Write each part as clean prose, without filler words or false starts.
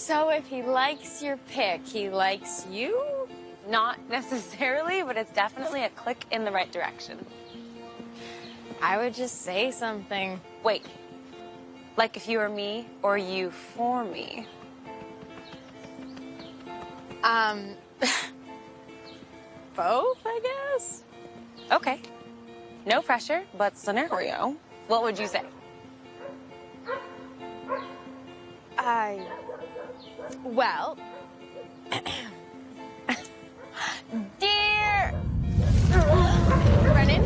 So if he likes your pick, he likes you? Not necessarily, but it's definitely a click in the right direction. I would just say something. Wait, like if you were me or you for me? Both, I guess? Okay. No pressure, but scenario. What would you say? Well... Dear... Brennan?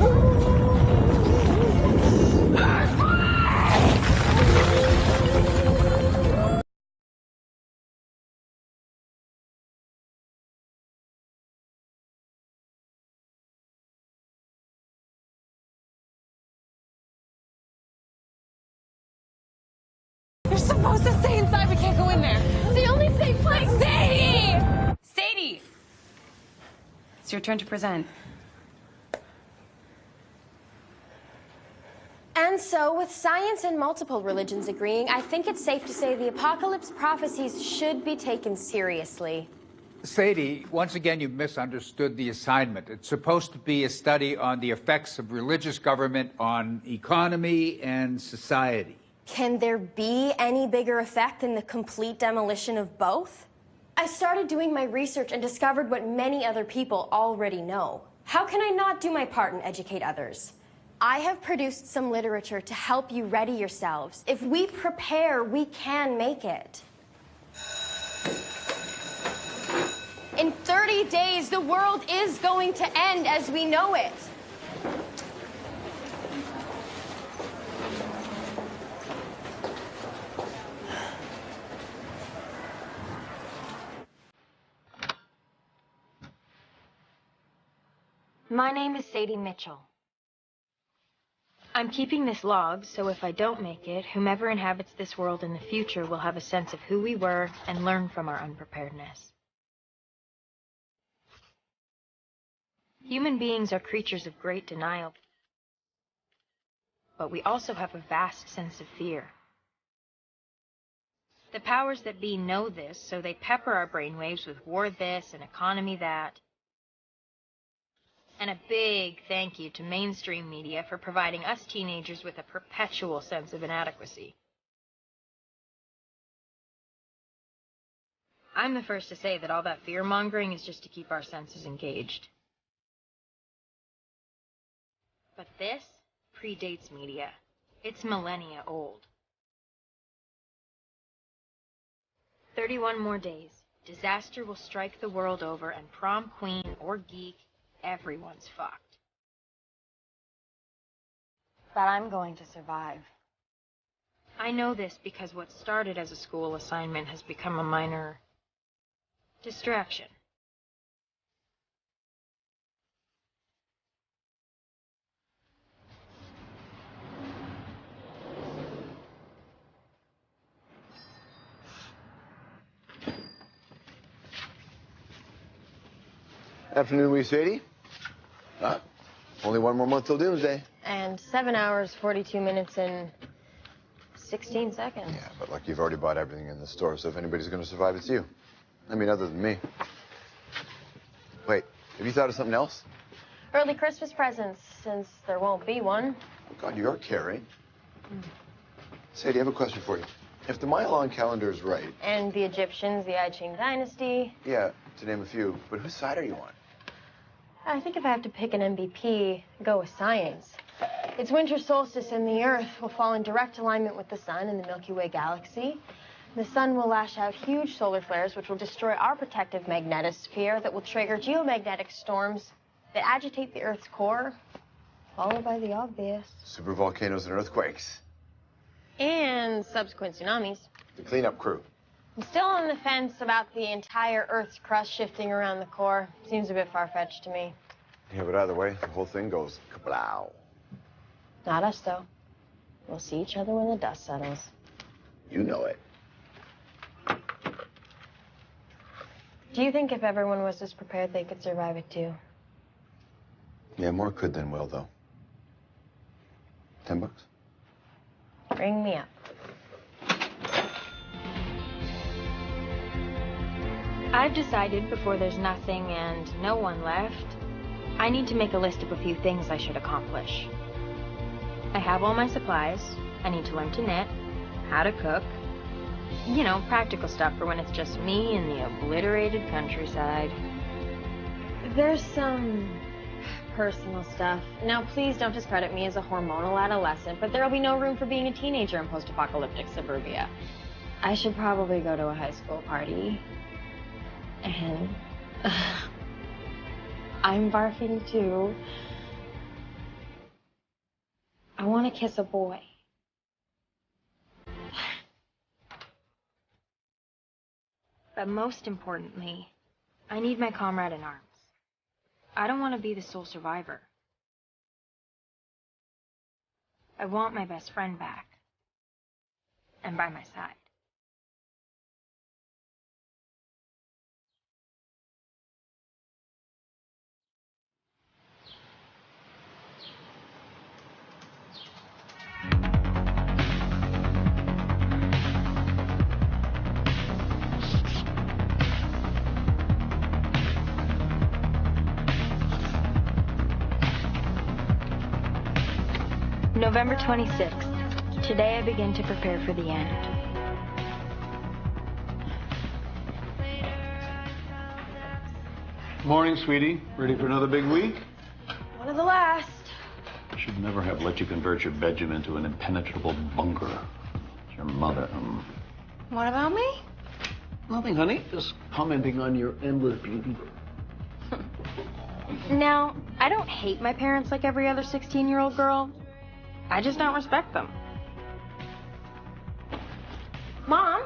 You're supposed to stay inside. We can't go in there. It's the only safe place. Sadie! Sadie! It's your turn to present. And so, with science and multiple religions agreeing, I think it's safe to say the apocalypse prophecies should be taken seriously. Sadie, once again, you've misunderstood the assignment. It's supposed to be a study on the effects of religious government on economy and society. Can there be any bigger effect than the complete demolition of both? I started doing my research and discovered what many other people already know. How can I not do my part and educate others? I have produced some literature to help you ready yourselves. If we prepare, we can make it. In 30 days, the world is going to end as we know it. My name is Sadie Mitchell. I'm keeping this log, so if I don't make it, whomever inhabits this world in the future will have a sense of who we were and learn from our unpreparedness. Human beings are creatures of great denial, but we also have a vast sense of fear. The powers that be know this, so they pepper our brainwaves with war this and economy that. And a big thank you to mainstream media for providing us teenagers with a perpetual sense of inadequacy. I'm the first to say that all that fear-mongering is just to keep our senses engaged. But this predates media. It's millennia old. 31 more days. Disaster will strike the world over, and prom queen or geek, everyone's fucked. But I'm going to survive. I know this because what started as a school assignment has become a minor distraction. Afternoon, wee Sadie. Only one more month till doomsday. And 7 hours, 42 minutes, and 16 seconds. Yeah, but like you've already bought everything in the store, so if anybody's going to survive, it's you. I mean, other than me. Wait, have you thought of something else? Early Christmas presents, since there won't be one. Oh, God, you're caring. Sadie, I have a question for you. If the Mayan calendar is right... And the Egyptians, the I Ching dynasty. Yeah, to name a few. But whose side are you on? I think if I have to pick an MVP, go with science. It's winter solstice and the Earth will fall in direct alignment with the sun in the Milky Way galaxy. The sun will lash out huge solar flares which will destroy our protective magnetosphere that will trigger geomagnetic storms that agitate the Earth's core, followed by the obvious. Supervolcanoes and earthquakes. And subsequent tsunamis. The cleanup crew. I'm still on the fence about the entire Earth's crust shifting around the core. Seems a bit far-fetched to me. Yeah, but either way, the whole thing goes kablow. Not us, though. We'll see each other when the dust settles. You know it. Do you think if everyone was as prepared, they could survive it, too? Yeah, more could than will, though. $10? Bring me up. I've decided before there's nothing and no one left, I need to make a list of a few things I should accomplish. I have all my supplies. I need to learn to knit, how to cook. You know, practical stuff for when it's just me in the obliterated countryside. There's some personal stuff. Now, please don't discredit me as a hormonal adolescent, but there'll be no room for being a teenager in post-apocalyptic suburbia. I should probably go to a high school party. And I'm barfing too. I want to kiss a boy. But most importantly, I need my comrade in arms. I don't want to be the sole survivor. I want my best friend back. And by my side. November 26th. Today I begin to prepare for the end. Morning, sweetie. Ready for another big week? One of the last. I should never have let you convert your bedroom into an impenetrable bunker. It's your mother. What about me? Nothing, honey. Just commenting on your endless beauty. Now, I don't hate my parents like every other 16-year-old girl. I just don't respect them. Mom,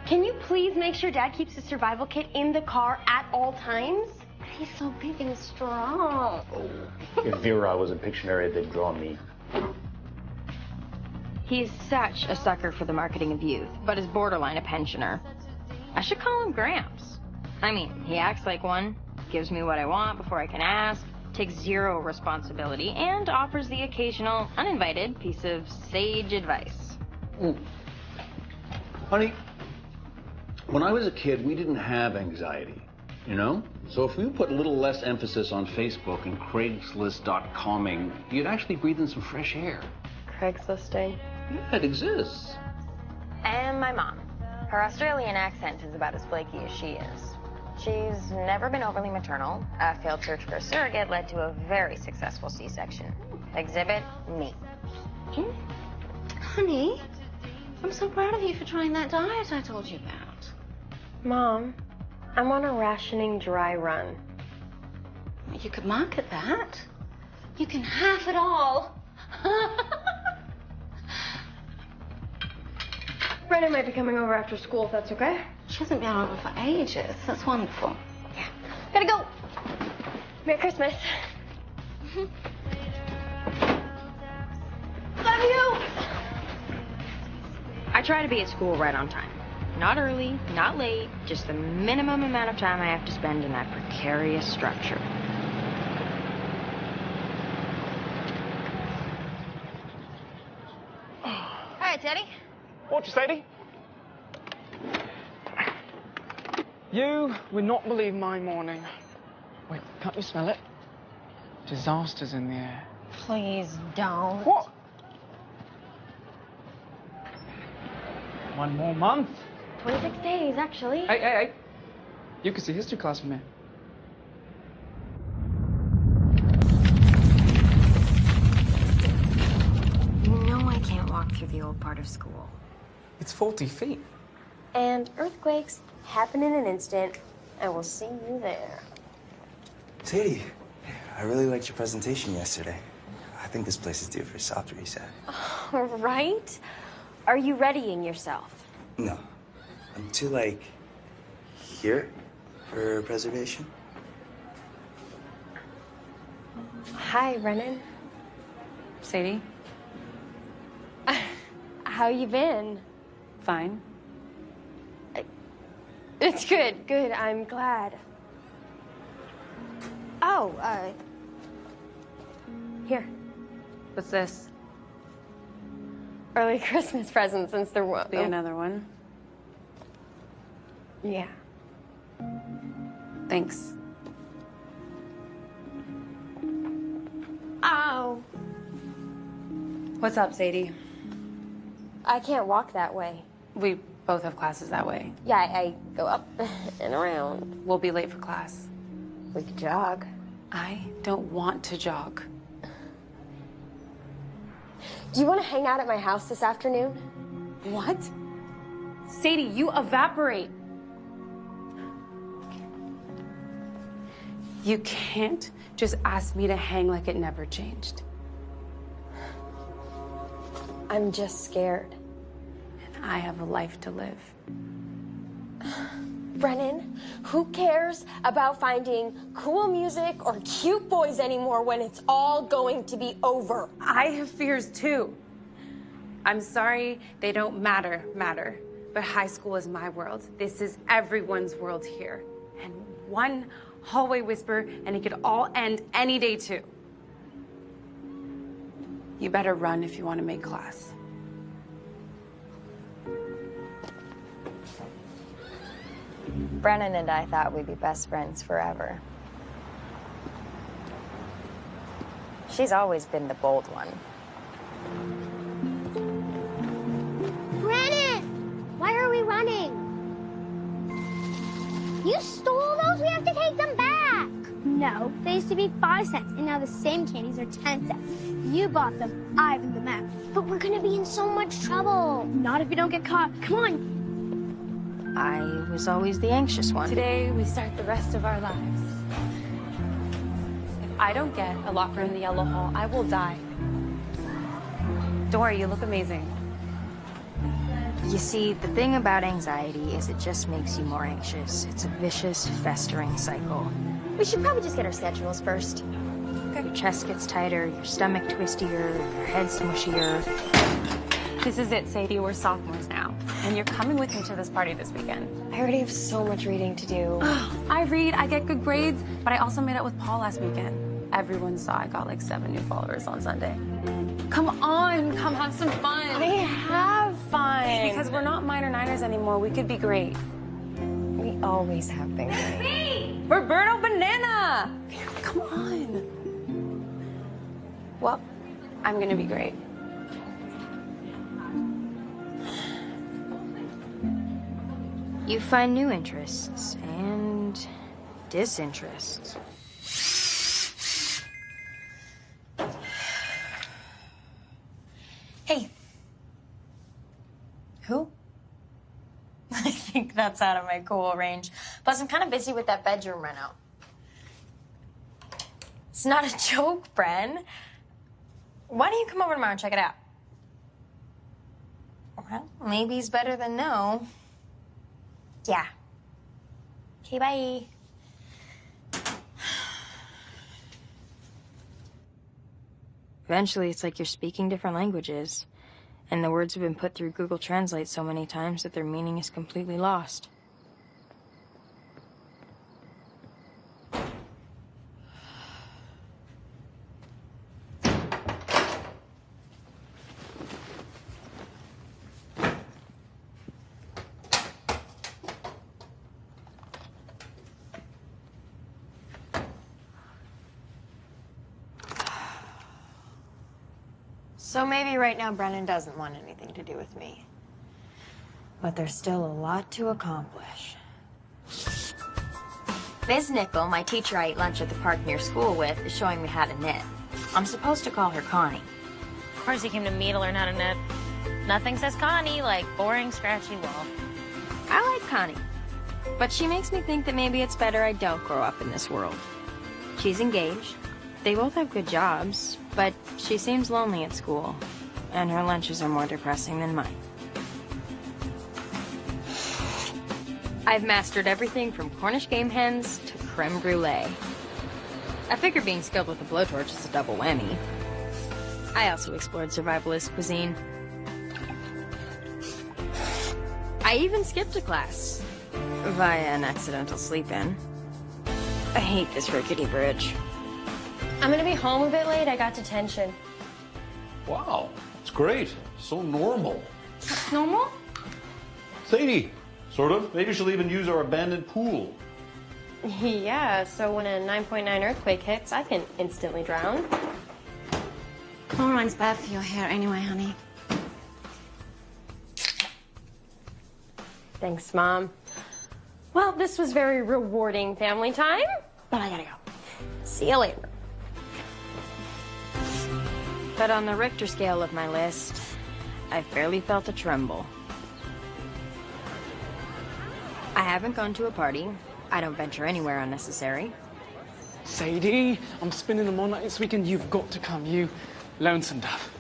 can you please make sure Dad keeps his survival kit in the car at all times? He's so big and strong. Oh, if Vera was a Pictionary, they'd draw me. He's such a sucker for the marketing of youth, but is borderline a pensioner. I should call him Gramps. I mean, he acts like one, gives me what I want before I can ask, takes zero responsibility, and offers the occasional, uninvited piece of sage advice. Honey, when I was a kid, we didn't have anxiety, you know? So if we put a little less emphasis on Facebook and Craigslist.comming, you'd actually breathe in some fresh air. Craiglisting? Yeah, it exists. And my mom. Her Australian accent is about as flaky as she is. She's never been overly maternal. A failed search for a surrogate led to a very successful C-section. Exhibit, me. Honey, I'm so proud of you for trying that diet I told you about. Mom, I'm on a rationing dry run. You could market that. You can half it all. Brennan might be coming over after school, if that's okay. She hasn't been over for ages. That's wonderful. Yeah. Gotta go. Merry Christmas. Love you. I try to be at school right on time. Not early, not late, just the minimum amount of time I have to spend in that precarious structure. Hi, Teddy. What'd you say, Sadie? You would not believe my morning. Wait, can't you smell it? Disaster's in the air. Please don't. What? 1 more month. 26 days, actually. Hey. You can see history class from here. You know I can't walk through the old part of school. It's 40 feet. And earthquakes happen in an instant. I will see you there. Sadie, I really liked your presentation yesterday. I think this place is due for a soft reset. All right. Are you readying yourself? No. I'm too, like, here for preservation. Hi, Brennan. Sadie? How you been? Fine. It's good. I'm glad. Oh, here. What's this? Early Christmas present since there was... Be another one? Yeah. Thanks. Ow. What's up, Sadie? I can't walk that way. We both have classes that way. Yeah, I go up and around. We'll be late for class. We could jog. I don't want to jog. Do you want to hang out at my house this afternoon? What? Sadie, you evaporate. You can't just ask me to hang like it never changed. I'm just scared. And I have a life to live. Brennan, who cares about finding cool music or cute boys anymore when it's all going to be over? I have fears too. I'm sorry they don't matter, but high school is my world. This is everyone's world here. And one hallway whisper and it could all end any day too. You better run if you want to make class. Brennan and I thought we'd be best friends forever. She's always been the bold one. Brennan! Why are we running? You stole those? We have to take them back. No, they used to be 5 cents, and now the same candies are 10 cents. You bought them, I opened them out. But we're gonna be in so much trouble. Not if we don't get caught. Come on. I was always the anxious one. Today, we start the rest of our lives. If I don't get a locker in the yellow hall, I will die. Don't worry, you look amazing. You see, the thing about anxiety is it just makes you more anxious. It's a vicious, festering cycle. We should probably just get our schedules first. Okay. Your chest gets tighter, your stomach twistier, your head smushier. This is it, Sadie. We're sophomores now. And you're coming with me to this party this weekend. I already have so much reading to do. I read, I get good grades, but I also made out with Paul last weekend. Everyone saw I got like 7 new followers on Sunday. Come on, come have some fun. I have fun. Because we're not minor niners anymore. We could be great. We always have been great. Hey! Roberto Banana! Come on. Well, I'm gonna be great. You find new interests and disinterests. Hey. Who? I think that's out of my cool range. Plus, I'm kind of busy with that bedroom reno. It's not a joke, Bren. Why don't you come over tomorrow and check it out? Well, maybe's better than no. Yeah. Okay, bye. Eventually, it's like you're speaking different languages, and the words have been put through Google Translate so many times that their meaning is completely lost. So maybe right now Brennan doesn't want anything to do with me. But there's still a lot to accomplish. Ms. Nickel, my teacher I eat lunch at the park near school with, is showing me how to knit. I'm supposed to call her Connie. Of course you came to me to learn how to knit. Nothing says Connie like boring, scratchy wall. I like Connie, but she makes me think that maybe it's better I don't grow up in this world. She's engaged. They both have good jobs, but she seems lonely at school, and her lunches are more depressing than mine. I've mastered everything from Cornish game hens to creme brulee. I figure being skilled with a blowtorch is a double whammy. I also explored survivalist cuisine. I even skipped a class via an accidental sleep-in. I hate this rickety bridge. I'm gonna be home a bit late. I got detention. Wow, that's great. So normal. Normal? Sadie, sort of. Maybe she'll even use our abandoned pool. Yeah, so when a 9.9 earthquake hits, I can instantly drown. Chlorine's bad for your hair anyway, honey. Thanks, Mom. Well, this was very rewarding family time, but I gotta go. See you later. But on the Richter scale of my list, I've barely felt a tremble. I haven't gone to a party. I don't venture anywhere unnecessary. Sadie, I'm spinning them all night this weekend. You've got to come, you lonesome dove.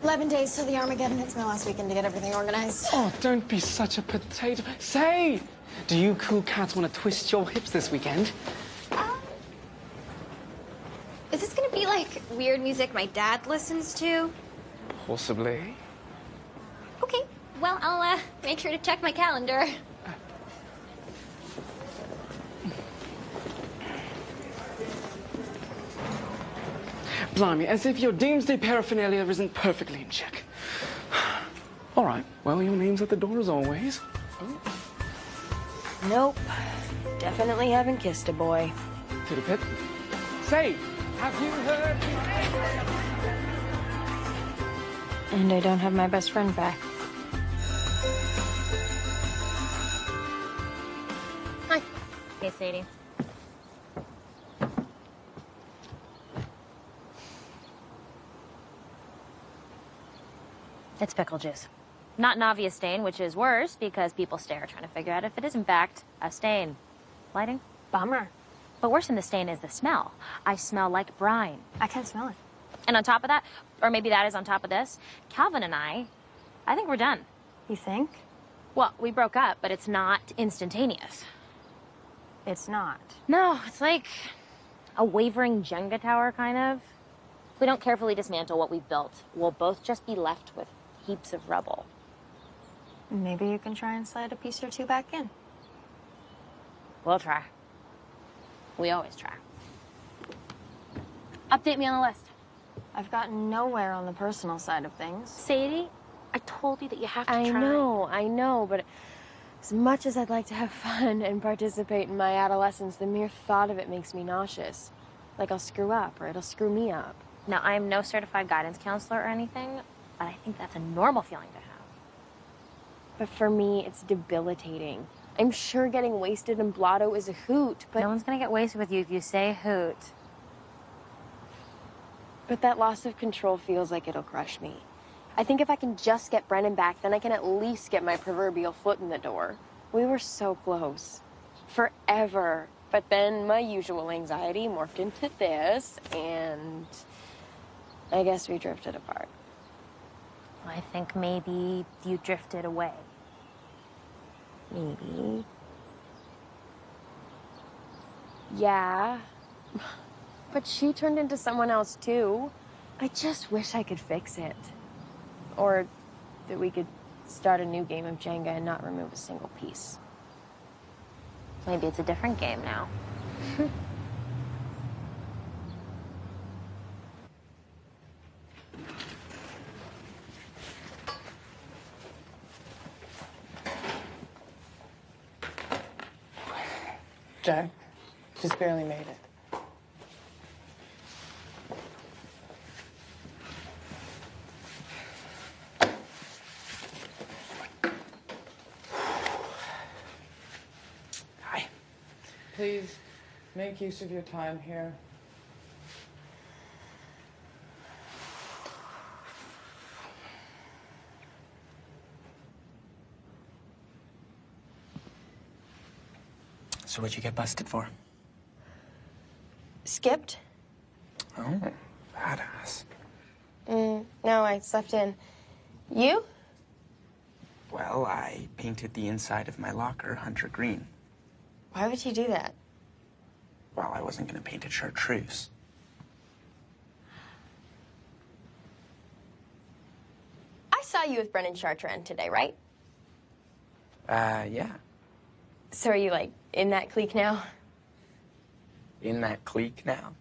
11 days till the Armageddon. It's my last weekend to get everything organized. Oh, don't be such a potato. Say, do you cool cats want to twist your hips this weekend? Is this gonna be like weird music my dad listens to? Possibly. Okay, well, I'll make sure to check my calendar. Blimey, as if your doomsday paraphernalia isn't perfectly in check. All right, well, your name's at the door as always. Oh. Nope. Definitely haven't kissed a boy. To the pit. Say, have you heard? And I don't have my best friend back. Hi. Hey, Sadie. It's pickle juice. Not an obvious stain, which is worse because people stare trying to figure out if it is in fact a stain. Lighting? Bummer. But worse than the stain is the smell. I smell like brine. I can't smell it. And on top of that, or maybe that is on top of this, Calvin and I think we're done. You think? Well, we broke up, but it's not instantaneous. It's not. No, it's like a wavering Jenga tower, kind of. If we don't carefully dismantle what we've built, we'll both just be left with heaps of rubble. Maybe you can try and slide a piece or two back in. We'll try. We always try. Update me on the list. I've gotten nowhere on the personal side of things. Sadie, I told you that you have to try. I know, but as much as I'd like to have fun and participate in my adolescence, the mere thought of it makes me nauseous. Like I'll screw up or it'll screw me up. Now, I am no certified guidance counselor or anything, but I think that's a normal feeling to have. But for me, it's debilitating. I'm sure getting wasted in blotto is a hoot, but... No one's gonna get wasted with you if you say hoot. But that loss of control feels like it'll crush me. I think if I can just get Brennan back, then I can at least get my proverbial foot in the door. We were so close. Forever. But then my usual anxiety morphed into this, and I guess we drifted apart. I think maybe you drifted away. Maybe. Yeah. But she turned into someone else, too. I just wish I could fix it. Or that we could start a new game of Jenga and not remove a single piece. Maybe it's a different game now. Jack, just barely made it. Hi. Please, make use of your time here. So what'd you get busted for? Skipped? Oh, badass. No, I slept in. You? Well, I painted the inside of my locker hunter green. Why would you do that? Well, I wasn't gonna paint it chartreuse. I saw you with Brennan Chartrand today, right? Yeah. So are you, like, in that clique now? In that clique now?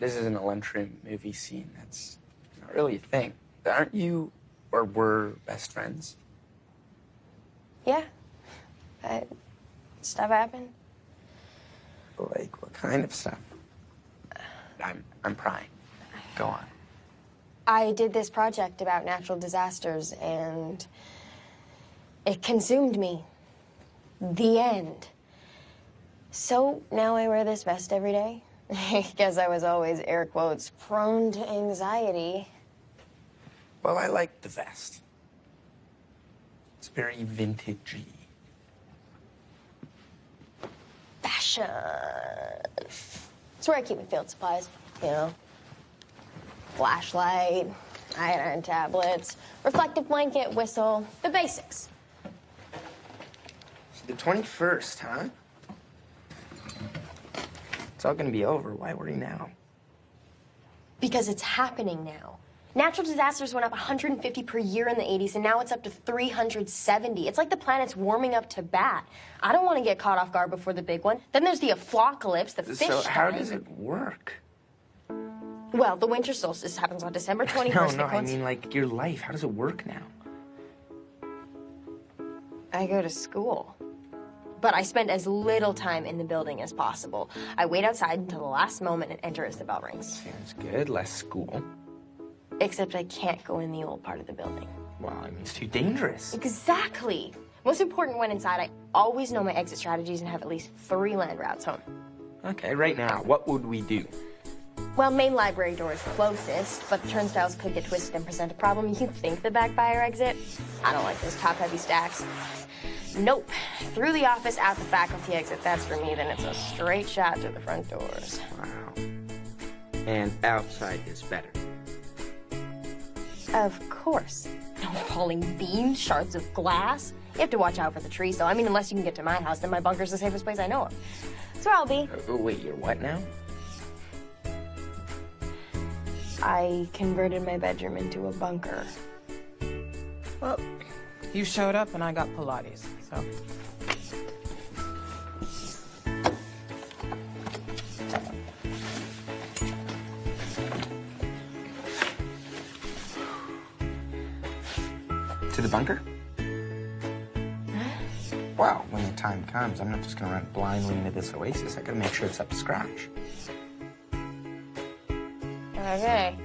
This isn't a lunchroom movie scene. That's not really a thing. Aren't you, or were, best friends? Yeah. But stuff happened. Like, what kind of stuff? I'm prying. Go on. I did this project about natural disasters, and it consumed me. The end. So now I wear this vest every day. I guess I was always, air quotes, prone to anxiety. Well, I like the vest. It's very vintagey. Fashion. It's where I keep my field supplies, you know. Flashlight, iodine tablets, reflective blanket, whistle, the basics. So the 21st, huh? It's all gonna be over. Why worry now? Because it's happening now. Natural disasters went up 150 per year in the 80s, and now it's up to 370. It's like the planet's warming up to bat. I don't want to get caught off guard before the big one. Then there's the apocalypse, the fish So how die. does it work? Well, the winter solstice happens on December 21st. No, I mean, like, your life. How does it work now? I go to school. But I spend as little time in the building as possible. I wait outside until the last moment and enter as the bell rings. Sounds good. Less school. Except I can't go in the old part of the building. Well, I mean, it's too dangerous. Exactly. Most important when inside, I always know my exit strategies and have at least 3 land routes home. Okay, right now, what would we do? Well, main library door is closest, but the turnstiles could get twisted and present a problem. You'd think the back fire exit. I don't like those top-heavy stacks. Nope. Through the office, out the faculty exit. That's for me. Then it's a straight shot to the front doors. Wow. And outside is better. Of course. No falling beams, shards of glass. You have to watch out for the trees, though. I mean, unless you can get to my house, then my bunker's the safest place I know of. That's where I'll be. Wait, you're what now? I converted my bedroom into a bunker. Well, you showed up and I got Pilates, so. To the bunker? Well, when the time comes, I'm not just gonna run blindly into this oasis. I gotta make sure it's up to scratch. Okay.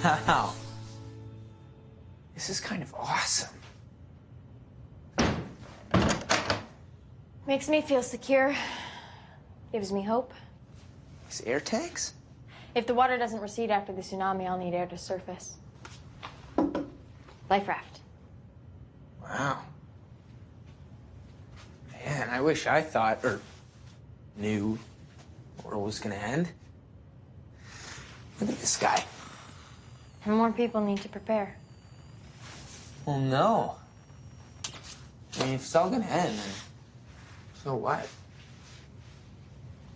Wow. This is kind of awesome. Makes me feel secure. Gives me hope. These air tanks? If the water doesn't recede after the tsunami, I'll need air to surface. Life raft. Wow. Man, I wish I thought, or knew, the world was gonna end. Look at this guy. And more people need to prepare. Well, no. I mean, if it's all gonna end, then so what?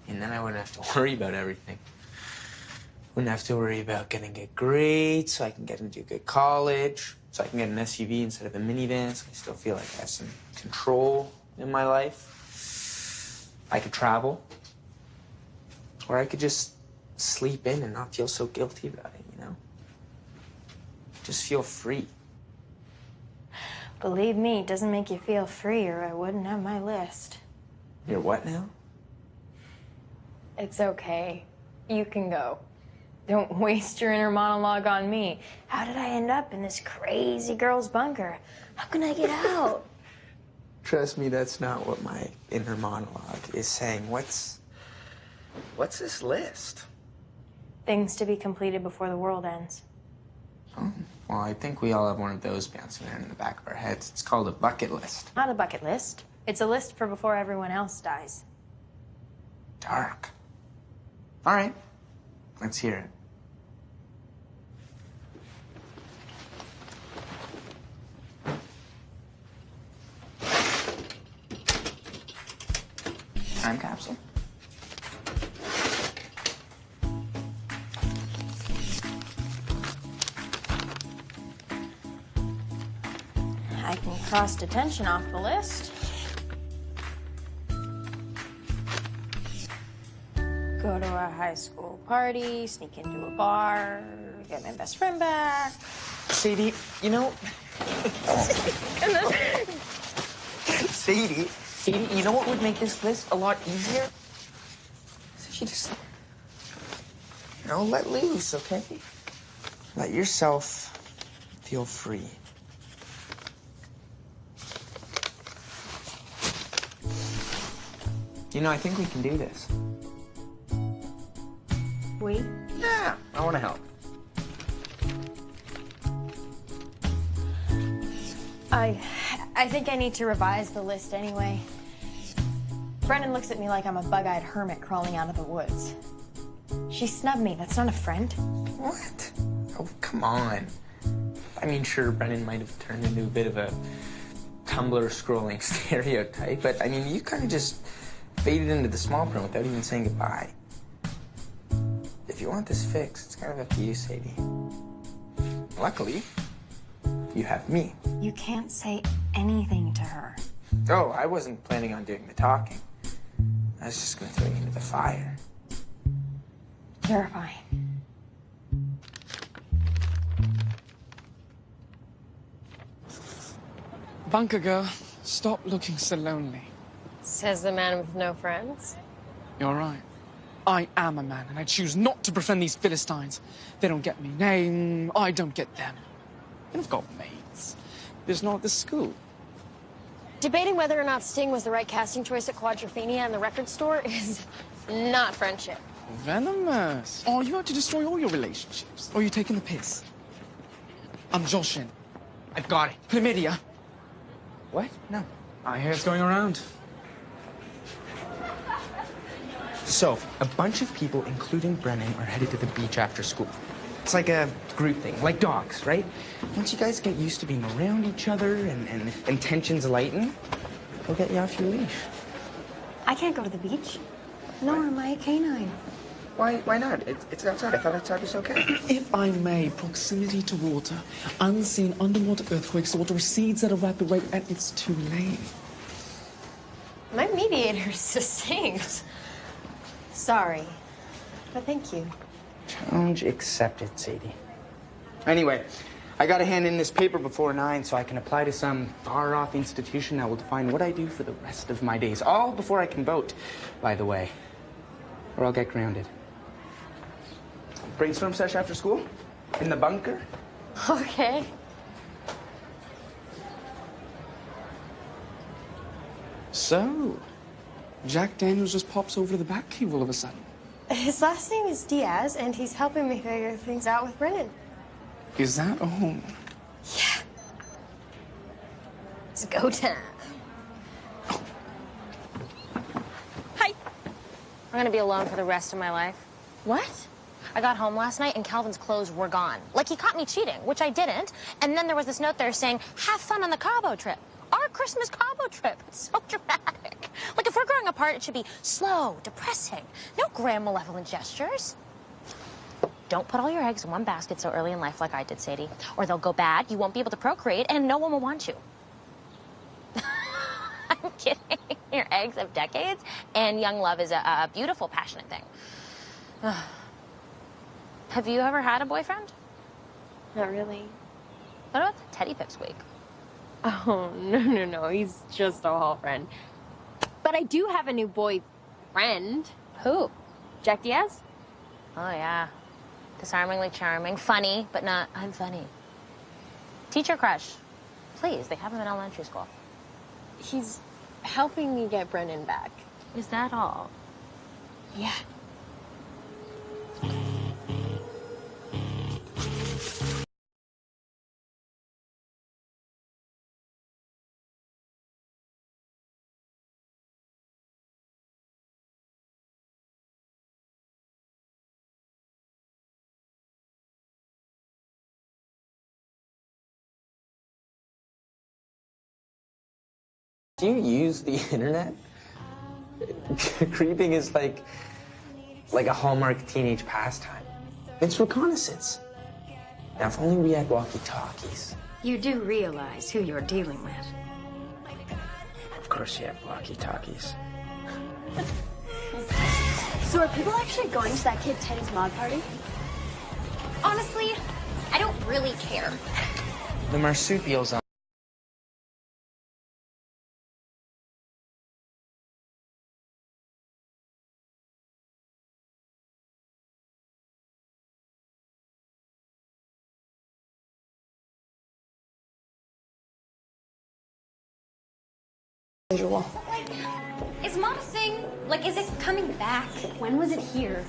And then I wouldn't have to worry about everything. Wouldn't have to worry about getting good grades, so I can get into a good college, so I can get an SUV instead of a minivan, so I still feel like I have some control in my life. I could travel. Or I could just sleep in and not feel so guilty about it, you know? Just feel free. Believe me, it doesn't make you feel free, or I wouldn't have my list. You're what now? It's okay. You can go. Don't waste your inner monologue on me. How did I end up in this crazy girl's bunker? How can I get out? Trust me, that's not what my inner monologue is saying. What's this list? Things to be completed before the world ends. Oh, well, I think we all have one of those bouncing around in the back of our heads. It's called a bucket list. Not a bucket list. It's a list for before everyone else dies. Dark. All right, let's hear it. Time capsule. I can cross detention off the list. Go to a high school party, sneak into a bar, get my best friend back. Sadie, you know... Sadie, you know what would make this list a lot easier? So if you just, you know, let loose, okay? Let yourself feel free. You know, I think we can do this. We? Yeah, I want to help. I think I need to revise the list anyway. Brennan looks at me like I'm a bug-eyed hermit crawling out of the woods. She snubbed me. That's not a friend. What? Oh, come on. I mean, sure, Brennan might have turned into a bit of a Tumblr scrolling stereotype, but I mean, you kind of just faded into the small print without even saying goodbye. If you want this fixed, it's kind of up to you, Sadie. Luckily, you have me. You can't say anything to her. Oh, I wasn't planning on doing the talking. I was just going to throw you into the fire. Terrifying. Bunker girl, stop looking so lonely. Says the man with no friends. You're right. I am a man, and I choose not to befriend these Philistines. They don't get me. Nay, I don't get them. And I've got mates. There's not at the school. Debating whether or not Sting was the right casting choice at Quadrophenia and the record store is not friendship. Venomous. Oh, you out to destroy all your relationships. Or are you taking the piss? I'm Joshin. I've got it. Chlamydia. What? No. I hear it's going around. So, a bunch of people, including Brennan, are headed to the beach after school. It's like a group thing, like dogs, right? Once you guys get used to being around each other and tensions lighten, we'll get you off your leash. I can't go to the beach. Nor am I a canine. Why not? It's outside. I thought outside was okay. If I may, proximity to water, unseen underwater earthquakes, the water recedes at a rapid rate, and it's too late. My mediator is succinct. Sorry, but thank you. Challenge accepted, Sadie. Anyway, I gotta hand in this paper before 9 so I can apply to some far-off institution that will define what I do for the rest of my days. All before I can vote, by the way. Or I'll get grounded. Brainstorm session after school? In the bunker? Okay. So, Jack Daniels just pops over to the back cave all of a sudden. His last name is Diaz, and he's helping me figure things out with Brennan. Is that all? Yeah. It's go time. Hi. I'm gonna be alone for the rest of my life. What? I got home last night and Calvin's clothes were gone. Like, he caught me cheating, which I didn't. And then there was this note there saying, have fun on the Cabo trip. Our Christmas Cabo trip. It's so dramatic. Like, if we're growing apart, it should be slow, depressing. No grand malevolent gestures. Don't put all your eggs in one basket so early in life like I did, Sadie. Or they'll go bad, you won't be able to procreate, and no one will want you. I'm kidding. Your eggs have decades, and young love is a beautiful, passionate thing. Have you ever had a boyfriend? Not really. What about the teddy pipsqueak? Oh, no. He's just a hall friend. But I do have a new boyfriend. Who? Jack Diaz. Oh, yeah. Disarmingly charming. Funny, but not I'm funny. Teacher crush. Please, they have him in elementary school. He's helping me get Brennan back. Is that all? Yeah. Do you use the internet? Creeping is like a Hallmark teenage pastime. It's reconnaissance. Now, if only we had walkie-talkies. You do realize who you're dealing with. Of course you have walkie-talkies. So are people actually going to that kid Teddy's mod party? Honestly, I don't really care. The marsupials on. Visual. Is Mom saying, like, is it coming back? When was it here?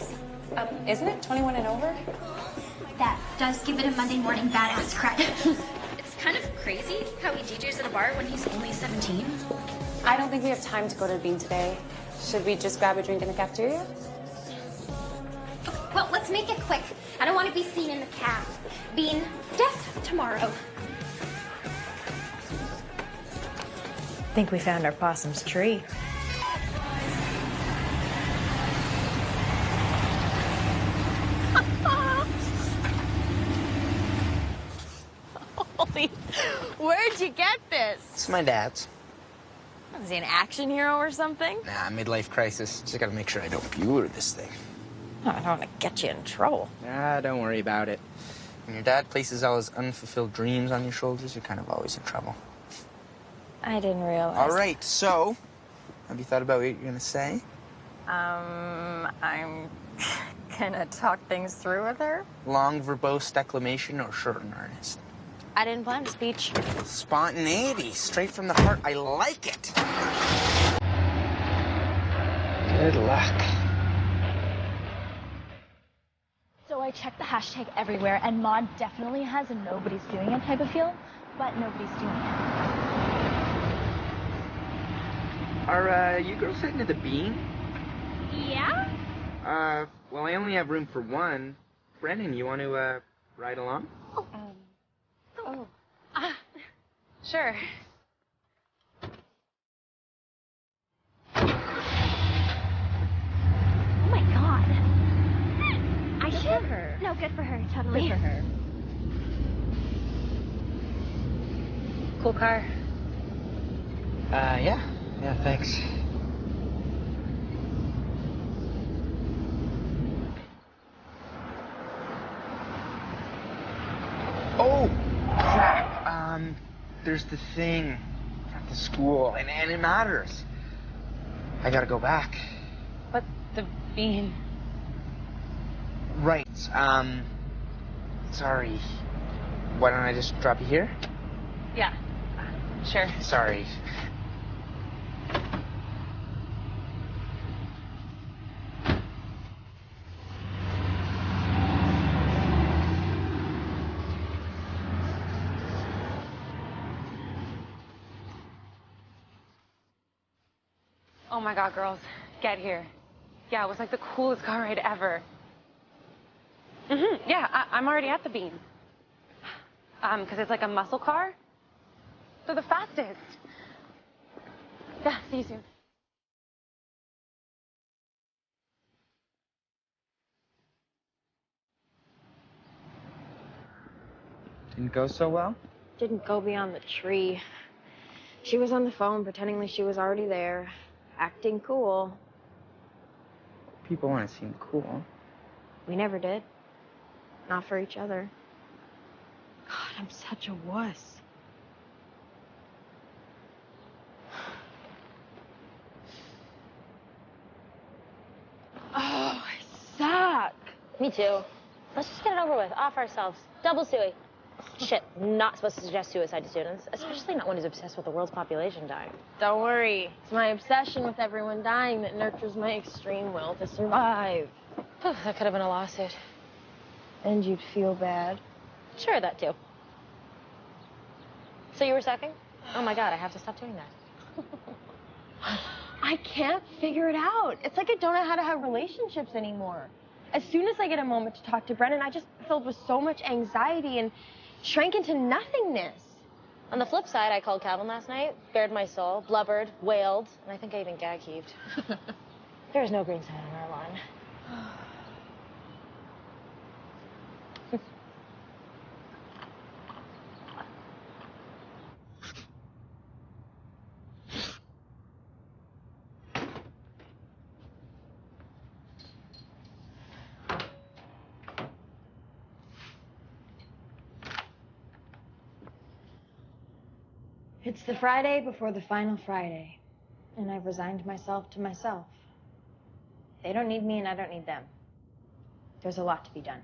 Isn't it 21 and over? That does give it a Monday morning badass credit. It's kind of crazy how he DJs at a bar when he's only 17. I don't think we have time to go to the Bean today. Should we just grab a drink in the cafeteria? Well, let's make it quick. I don't want to be seen in the cab. Bean, death tomorrow. I think we found our possum's tree. Holy, where'd you get this? It's my dad's. Is he an action hero or something? Nah, midlife crisis. Just gotta make sure I don't Bueller this thing. Oh, I don't want to get you in trouble. Ah, don't worry about it. When your dad places all his unfulfilled dreams on your shoulders, you're kind of always in trouble. I didn't realize. All right, so, have you thought about what you're gonna say? I'm gonna talk things through with her. Long, verbose declamation or short and earnest? I didn't plan a speech. Spontaneity, straight from the heart. I like it. Good luck. So I checked the hashtag everywhere, and Maud definitely has a nobody's doing it type of feel, but nobody's doing it. Are you girls heading to the Bean? Yeah? Well, I only have room for one. Brennan, you want to, ride along? Sure. Oh my god. I should. Good for her. No, good for her, totally. Good for her. Cool car. Yeah. Yeah, thanks. Oh, crap. There's the thing at the school, and it matters. I gotta go back. But the Bean. Right, sorry. Why don't I just drop you here? Yeah, sure. Sorry. Oh my god, girls, get here. Yeah, it was like the coolest car ride ever. Yeah, I'm already at the Bean. Because it's like a muscle car. They're the fastest. Yeah, see you soon. Didn't go so well? Didn't go beyond the tree. She was on the phone pretending like she was already there, acting cool. People want to seem cool. We never did. Not for each other. God, I'm such a wuss. Oh, I suck. Me too. Let's just get it over with. Off ourselves. Double suey. Shit, not supposed to suggest suicide to students, especially not one who's obsessed with the world's population dying. Don't worry. It's my obsession with everyone dying that nurtures my extreme will to survive. That could have been a lawsuit. And you'd feel bad. Sure, that too. So you were sucking? Oh my god, I have to stop doing that. I can't figure it out. It's like I don't know how to have relationships anymore. As soon as I get a moment to talk to Brennan, I just filled with so much anxiety and shrank into nothingness. On the flip side, I called Calvin last night, bared my soul, blubbered, wailed, and I think I even gag heaved. There's no green sign on our lawn. It's the Friday before the final Friday, and I've resigned myself to myself. They don't need me, and I don't need them. There's a lot to be done.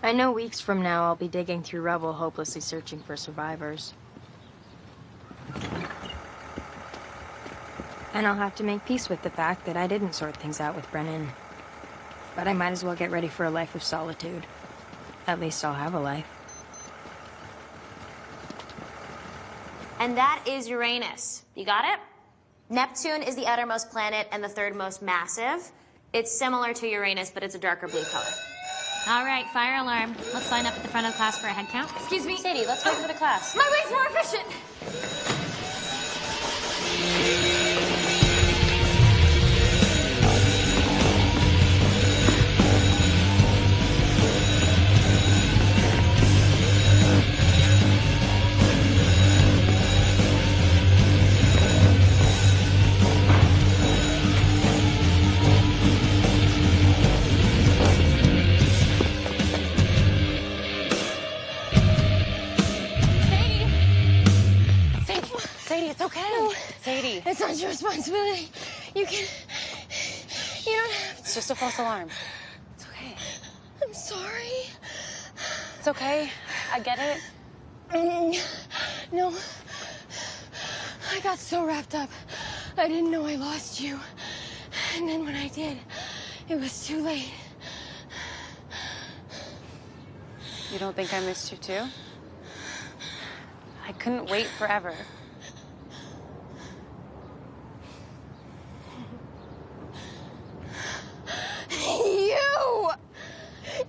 I know weeks from now I'll be digging through rubble, hopelessly searching for survivors. And I'll have to make peace with the fact that I didn't sort things out with Brennan. But I might as well get ready for a life of solitude. At least I'll have a life. And that is Uranus. You got it? Neptune is the outermost planet and the third most massive. It's similar to Uranus, but it's a darker blue color. All right, fire alarm. Let's line up at the front of the class for a head count. Excuse me? Sadie, let's wait for the class. My way's more efficient! It's okay. No, Sadie. It's not your responsibility. You don't have to. It's just a false alarm. It's okay. I'm sorry. It's okay. I get it. No. I got so wrapped up. I didn't know I lost you. And then when I did, it was too late. You don't think I missed you too? I couldn't wait forever.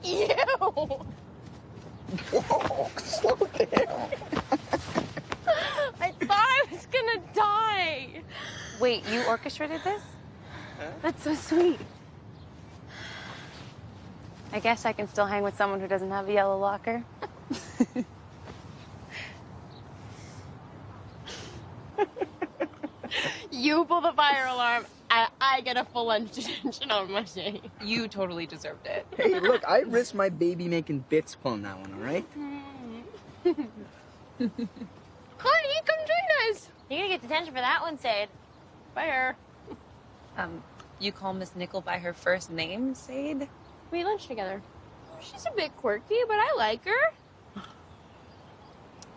You! Whoa, slow down. I thought I was gonna die. Wait, you orchestrated this? That's so sweet. I guess I can still hang with someone who doesn't have a yellow locker. You pull the fire alarm, and I get a full lunch detention on my day. You totally deserved it. Hey, look, I risked my baby making bits pulling that one, all right? Honey, come join us. You're gonna get detention for that one, Sade. Fire. You call Miss Nickel by her first name, Sade? We ate lunch together. She's a bit quirky, but I like her.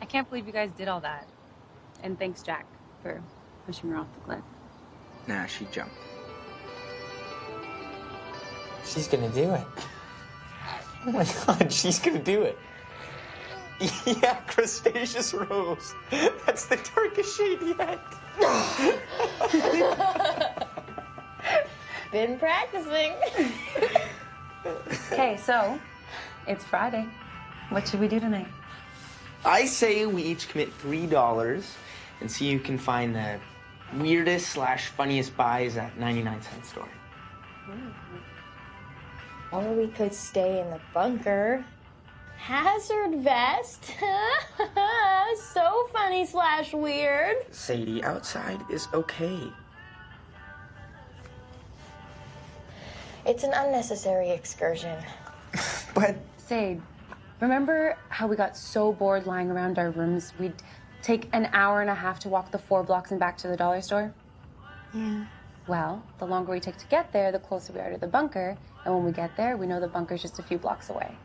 I can't believe you guys did all that. And thanks, Jack, for pushing her off the cliff. Nah, she jumped. She's gonna do it. Oh my god, she's gonna do it. Yeah, crustaceous rose. That's the darkest shade yet. Been practicing. Okay, so it's Friday. What should we do tonight? I say we each commit $3 and see who can find the weirdest / funniest buys at 99-cent store. Or we could stay in the bunker. Hazard vest. So funny / weird. Sadie, outside is okay. It's an unnecessary excursion. But Sade, remember how we got so bored lying around our rooms we'd take an hour and a half to walk the 4 blocks and back to the dollar store? Yeah. Well, the longer we take to get there, the closer we are to the bunker. And when we get there, we know the bunker's just a few blocks away.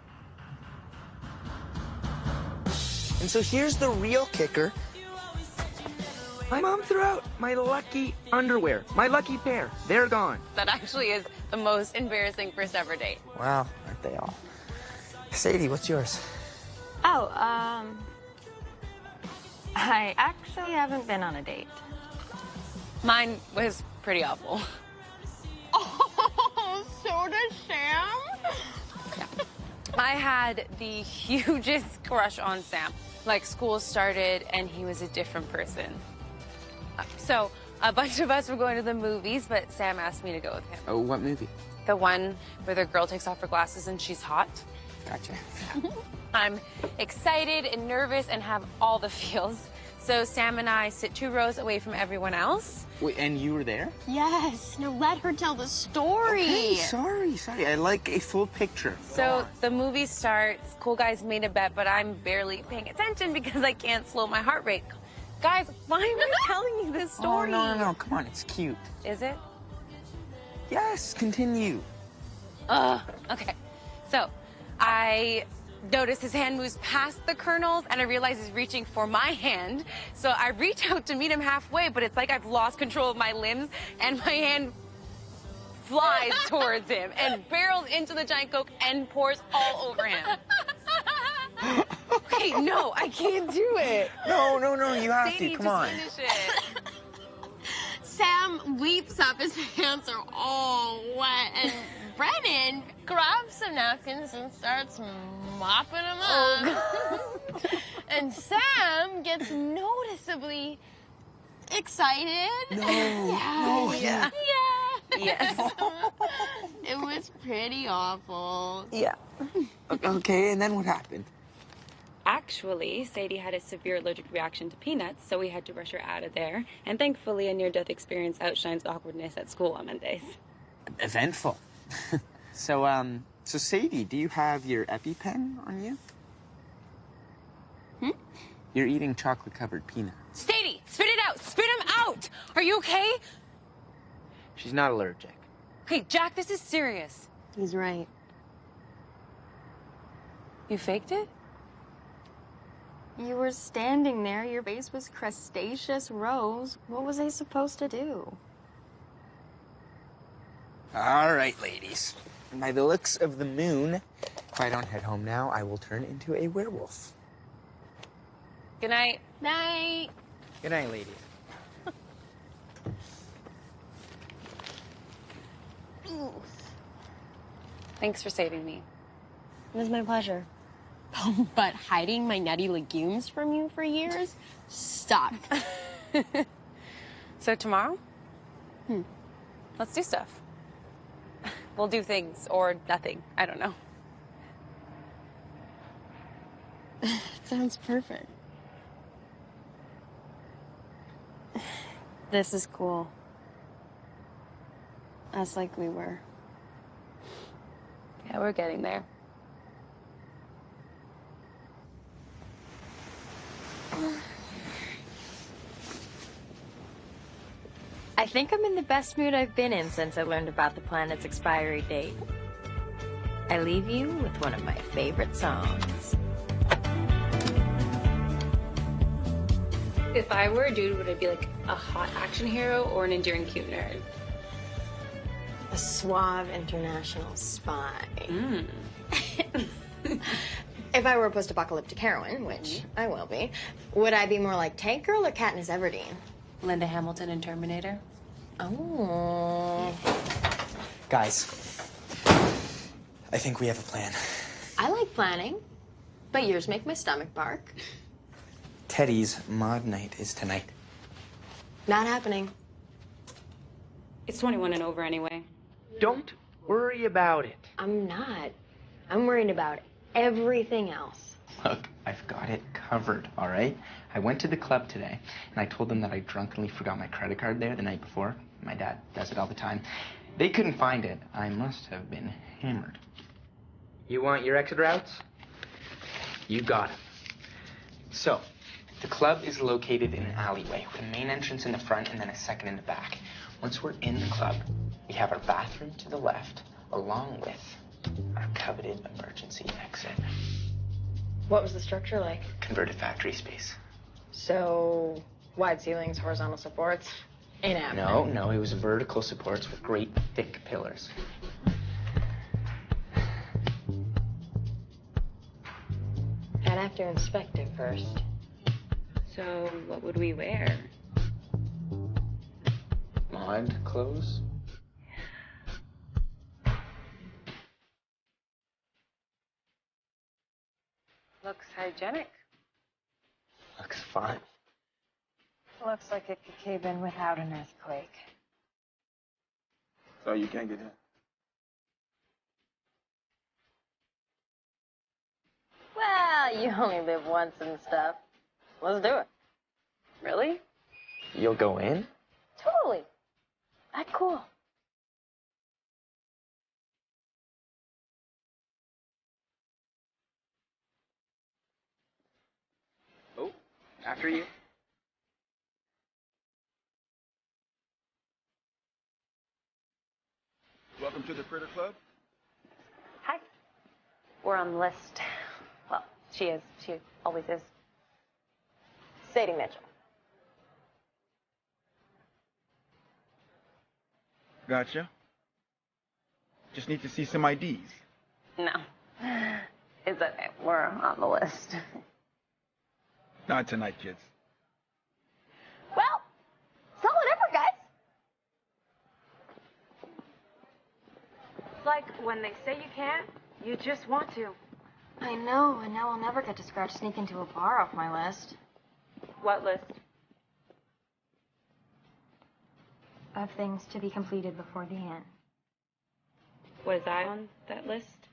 And so here's the real kicker. My mom threw out my lucky underwear, my lucky pair. They're gone. That actually is the most embarrassing first ever date. Wow, aren't they all? Sadie, what's yours? Oh, I actually haven't been on a date. Mine was pretty awful. Oh, so does Sam? Yeah. I had the hugest crush on Sam. Like, school started and he was a different person. So a bunch of us were going to the movies, but Sam asked me to go with him. Oh, what movie? The one where the girl takes off her glasses and she's hot. Gotcha. I'm excited and nervous and have all the feels. So Sam and I sit 2 rows away from everyone else. Wait, and you were there? Yes. Now let her tell the story. Okay, sorry. I like a full picture. So the movie starts, cool guys made a bet, but I'm barely paying attention because I can't slow my heart rate. Guys, why am I telling you this story? Oh, no, come on, it's cute. Is it? Yes, continue. Okay. So I notice his hand moves past the Colonel's, and I realize he's reaching for my hand. So I reach out to meet him halfway, but it's like I've lost control of my limbs, and my hand flies towards him and barrels into the giant Coke and pours all over him. Okay, no, I can't do it. No, you have Sadie, to. Come on. just finish it. Sam leaps up, his pants are all wet, and Brennan grabs some napkins and starts mopping them up. And Sam gets noticeably excited. No. Yeah. Yes. It was pretty awful. Yeah. Okay, and then what happened? Actually, Sadie had a severe allergic reaction to peanuts, so we had to rush her out of there. And thankfully, a near-death experience outshines the awkwardness at school on Mondays. Eventful. So Sadie, do you have your EpiPen on you? You're eating chocolate-covered peanuts. Sadie, spit it out! Spit him out! Are you okay? She's not allergic. Okay, Jack, this is serious. He's right. You faked it? You were standing there, your face was crustaceous rose. What was I supposed to do? All right, ladies. By the looks of the moon, if I don't head home now, I will turn into a werewolf. Good night. Night. Good night, ladies. Thanks for saving me. It was my pleasure. But hiding my nutty legumes from you for years? Stop. So tomorrow? Let's do stuff. We'll do things or nothing. I don't know. Sounds perfect. This is cool. Us like we were. Yeah, we're getting there. I think I'm in the best mood I've been in since I learned about the planet's expiry date. I leave you with one of my favorite songs. If I were a dude, would I be like a hot action hero or an endearing cute nerd? A suave international spy. If I were a post-apocalyptic heroine, which I will be, would I be more like Tank Girl or Katniss Everdeen? Linda Hamilton in Terminator. Oh. Guys, I think we have a plan. I like planning, but yours make my stomach bark. Teddy's mod night is tonight. Not happening. It's 21 and over anyway. Don't worry about it. I'm not. I'm worried about everything else. Look, I've got it covered, all right? I went to the club today, and I told them that I drunkenly forgot my credit card there the night before. My dad does it all the time. They couldn't find it. I must have been hammered. You want your exit routes? You got it. So, the club is located in an alleyway with a main entrance in the front and then a second in the back. Once we're in the club, we have our bathroom to the left, along with our coveted emergency exit. What was the structure like? Converted factory space. So, wide ceilings, horizontal supports? Ain't happening. No, it was vertical supports with great thick pillars. I'd have to inspect it first. So what would we wear? Mod clothes? Looks hygienic. Looks fine. Looks like it could cave in without an earthquake. So you can't get in. Well, you only live once and stuff. Let's do it. Really? You'll go in? Totally. Act cool. Oh, after you. Welcome to the Critter Club. Hi. We're on the list. Well, she is. She always is. Sadie Mitchell. Gotcha. Just need to see some IDs. No. It's okay. We're on the list. Not tonight, kids. Well, solid effort, guys. It's like when they say you can't, you just want to. I know, and now I'll never get to sneak into a bar off my list. What list? Of things to be completed before the end. Was I on that list?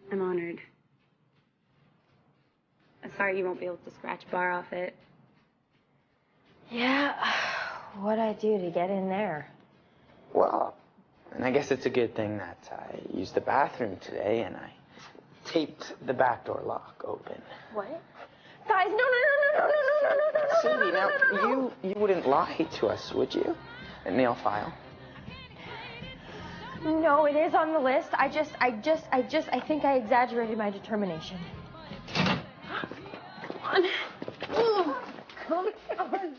I'm honored. I'm sorry you won't be able to scratch a bar off it. Yeah, what'd I do to get in there? Well, and I guess it's a good thing that I used the bathroom today and I taped the back door lock open. What? Guys, no. Sadie, now, you wouldn't lie to us, would you? A nail file. No, it is on the list. I think I exaggerated my determination. Come on. Come on.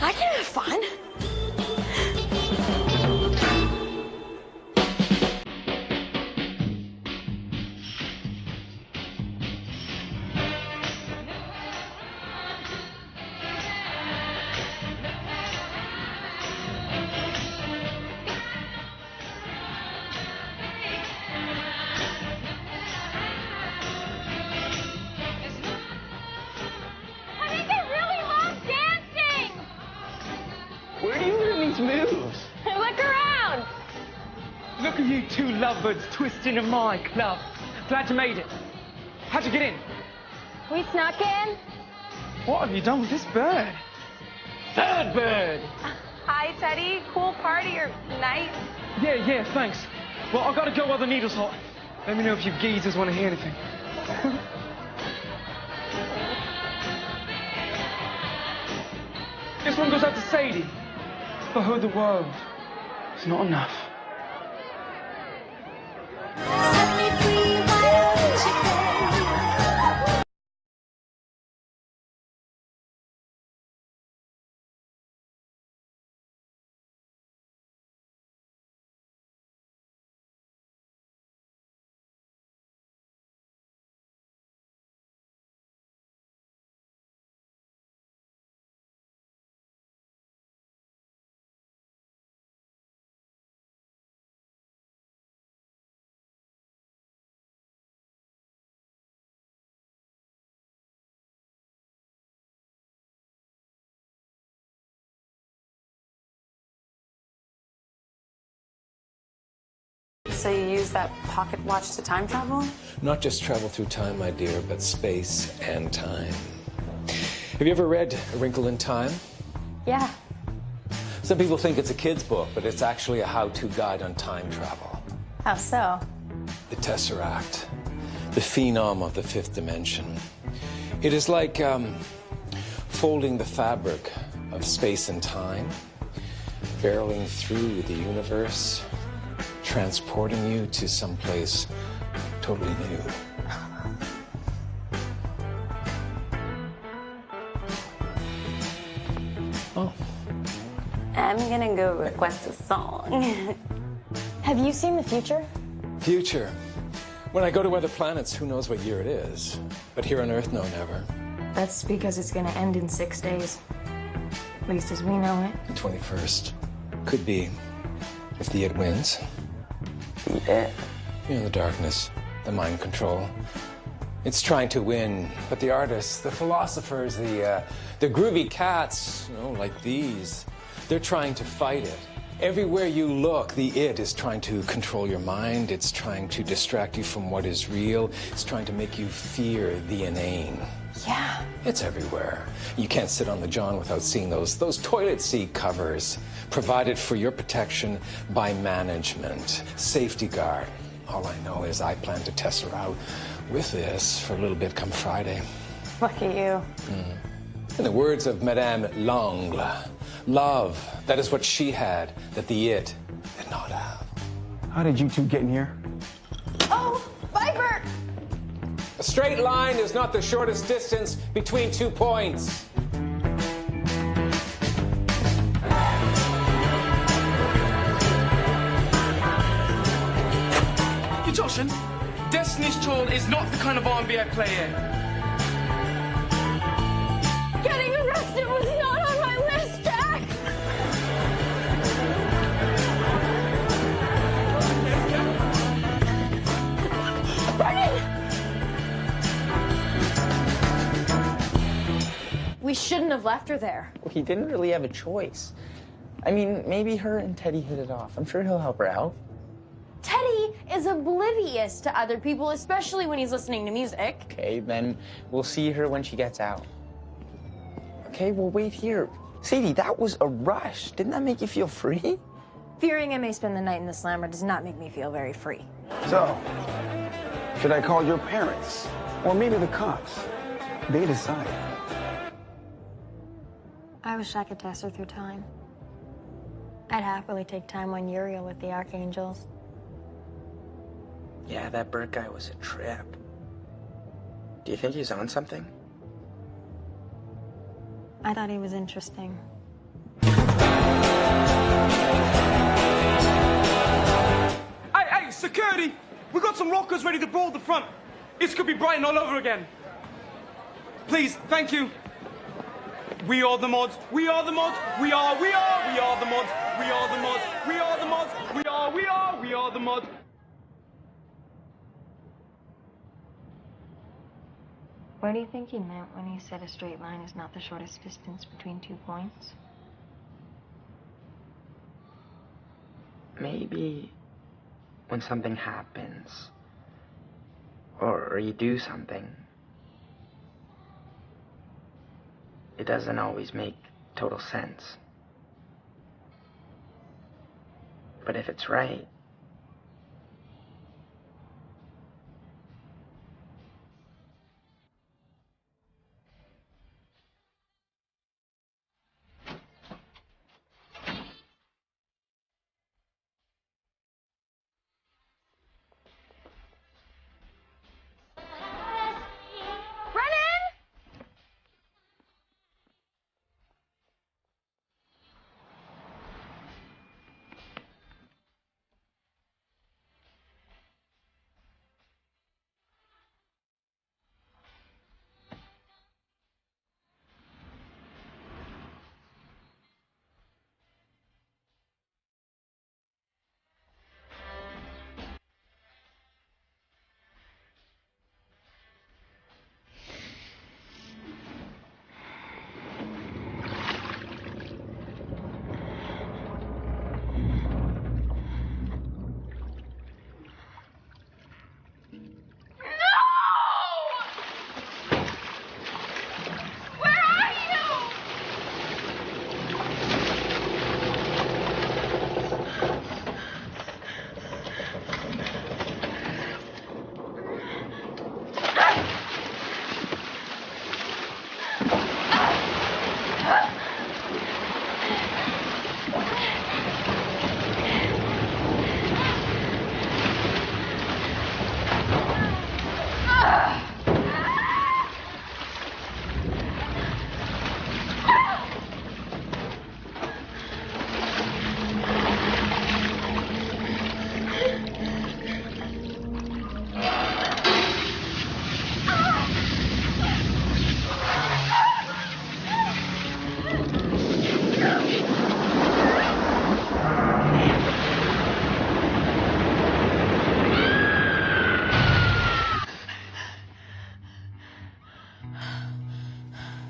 I can have fun. Where do you learn these moves? Look around. Look at you two lovebirds twisting in my club. Glad you made it. How'd you get in? We snuck in. What have you done with this bird? Third bird! Hi, Teddy. Cool party or night? Yeah, thanks. Well, I've got to go while the needle's hot. Let me know if you geezers want to hear anything. This one goes out to Sadie. For her, the world is not enough. So you use that pocket watch to time travel? Not just travel through time, my dear, but space and time. Have you ever read A Wrinkle in Time? Yeah. Some people think it's a kid's book, but it's actually a how-to guide on time travel. How so? The Tesseract, the phenom of the fifth dimension. It is like folding the fabric of space and time, barreling through the universe, transporting you to someplace totally new. Oh. I'm gonna go request a song. Have you seen the future? Future. When I go to other planets, who knows what year it is? But here on Earth, no, never. That's because it's gonna end in 6 days. At least as we know it. The 21st. Could be. If the it wins. The it? You know, the darkness, the mind control. It's trying to win, but the artists, the philosophers, the groovy cats, you know, like these, they're trying to fight it. Everywhere you look, the it is trying to control your mind. It's trying to distract you from what is real. It's trying to make you fear the inane. Yeah. It's everywhere. You can't sit on the john without seeing those toilet seat covers provided for your protection by management. Safety guard. All I know is I plan to test her out with this for a little bit come Friday. Lucky you. In the words of Madame Langle, love, that is what she had that the it did not have. How did you two get in here? Oh, Viper! A straight line is not the shortest distance between 2 points. You Joshin, Destiny's Child is not the kind of R&B I play in. Getting arrested was not on my list, Jack! We shouldn't have left her there. Well, he didn't really have a choice. I mean, maybe her and Teddy hit it off. I'm sure he'll help her out. Teddy is oblivious to other people, especially when he's listening to music. Okay, then we'll see her when she gets out. Okay, we'll wait here. Sadie, that was a rush. Didn't that make you feel free? Fearing I may spend the night in the slammer does not make me feel very free. So, should I call your parents? Or maybe the cops? They decide. I wish I could test her through time. I'd happily take time on Uriel with the Archangels. Yeah, that Burt guy was a trip. Do you think he's on something? I thought he was interesting. Hey, security! We got some rockers ready to brawl the front. This could be Brighton all over again. Please, thank you. We are the mods. We are the mods. We are the mods. We are the mods. We are the mods. We are the mods. What do you think he meant when he said a straight line is not the shortest distance between 2 points? Maybe when something happens, or you do something, it doesn't always make total sense. But if it's right,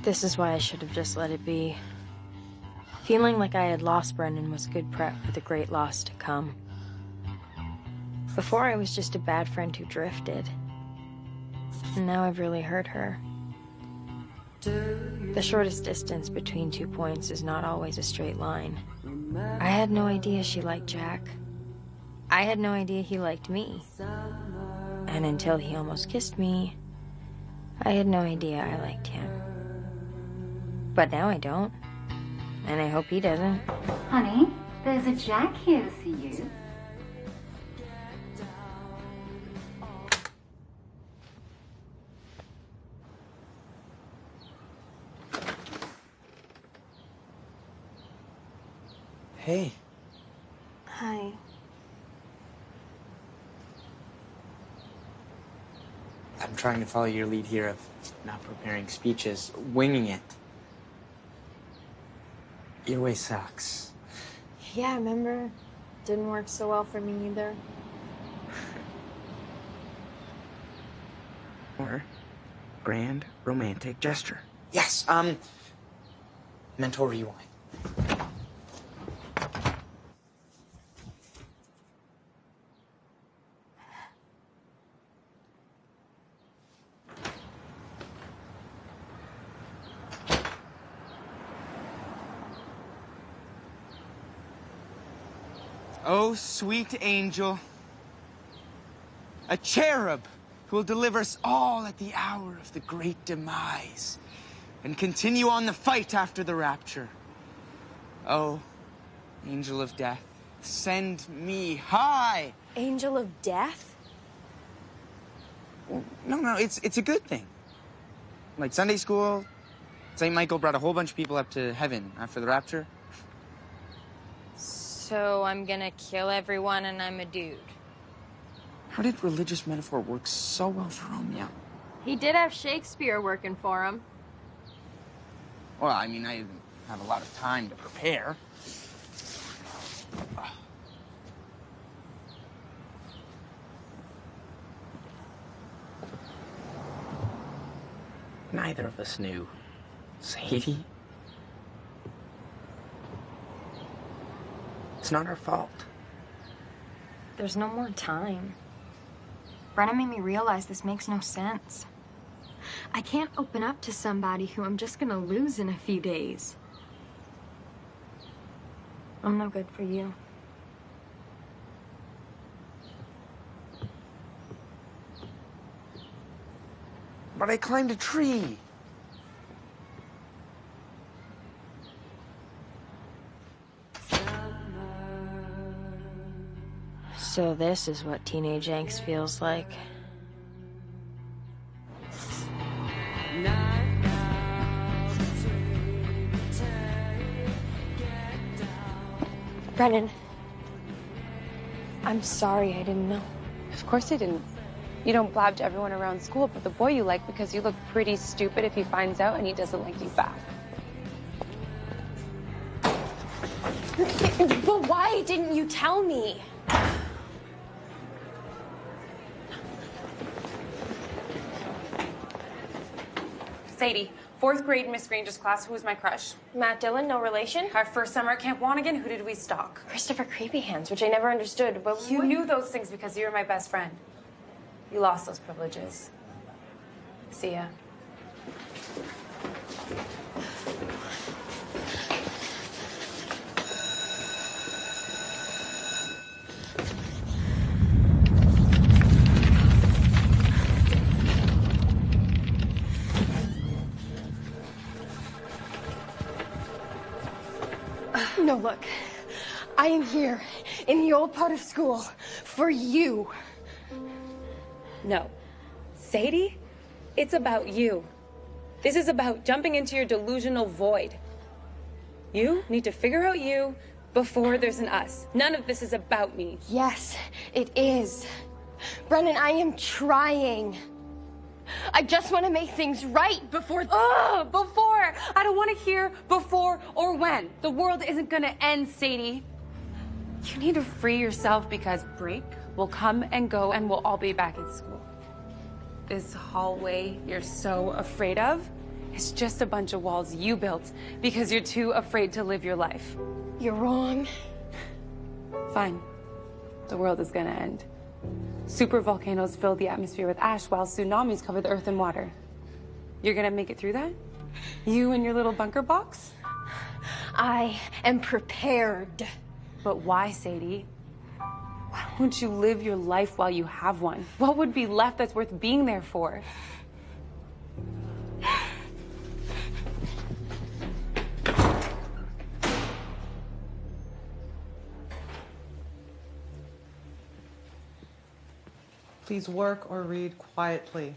This is why I should have just let it be. Feeling like I had lost Brennan was good prep for the great loss to come. Before I was just a bad friend who drifted. And now I've really hurt her. The shortest distance between 2 points is not always a straight line. I had no idea she liked Jack. I had no idea he liked me. And until he almost kissed me, I had no idea I liked him. But now I don't. And I hope he doesn't. Honey, there's a Jack here to see you. Hey. Hi. I'm trying to follow your lead here of not preparing speeches, winging it. Your way sucks. Yeah, remember? Didn't work so well for me either. Or grand romantic gesture. Yes, mental rewind. Oh, sweet angel, a cherub who will deliver us all at the hour of the great demise and continue on the fight after the rapture. Oh, angel of death, send me high. Angel of death? No, it's a good thing. Like Sunday school, St. Michael brought a whole bunch of people up to heaven after the rapture. So I'm gonna kill everyone and I'm a dude. How did religious metaphor work so well for Romeo? He did have Shakespeare working for him. Well, I mean, I didn't have a lot of time to prepare. Neither of us knew. Sadie? It's not our fault. There's no more time. Brennan made me realize this makes no sense. I can't open up to somebody who I'm just gonna lose in a few days. I'm no good for you. But I climbed a tree. So this is what teenage angst feels like. Brennan, I'm sorry I didn't know. Of course I didn't. You don't blab to everyone around school but the boy you like because you look pretty stupid if he finds out and he doesn't like you back. But why didn't you tell me? Sadie, 4th grade Miss Granger's class, who was my crush? Matt Dillon, no relation? Our first summer at Camp Wanigan, who did we stalk? Christopher Creepy Hands, which I never understood, but You knew those things because you were my best friend. You lost those privileges. See ya. No, look. I am here in the old part of school for you. No. Sadie, it's about you. This is about jumping into your delusional void. You need to figure out you before there's an us. None of this is about me. Yes, it is. Brennan, I am trying. I just want to make things right before... Before! I don't want to hear before or when. The world isn't gonna end, Sadie. You need to free yourself because break will come and go and we'll all be back in school. This hallway you're so afraid of It's just a bunch of walls you built because you're too afraid to live your life. You're wrong. Fine. The world is gonna end. Super volcanoes fill the atmosphere with ash while tsunamis cover the earth in water. You're gonna make it through that? You and your little bunker box? I am prepared. But why, Sadie? Why won't you live your life while you have one? What would be left that's worth being there for? Please work or read quietly.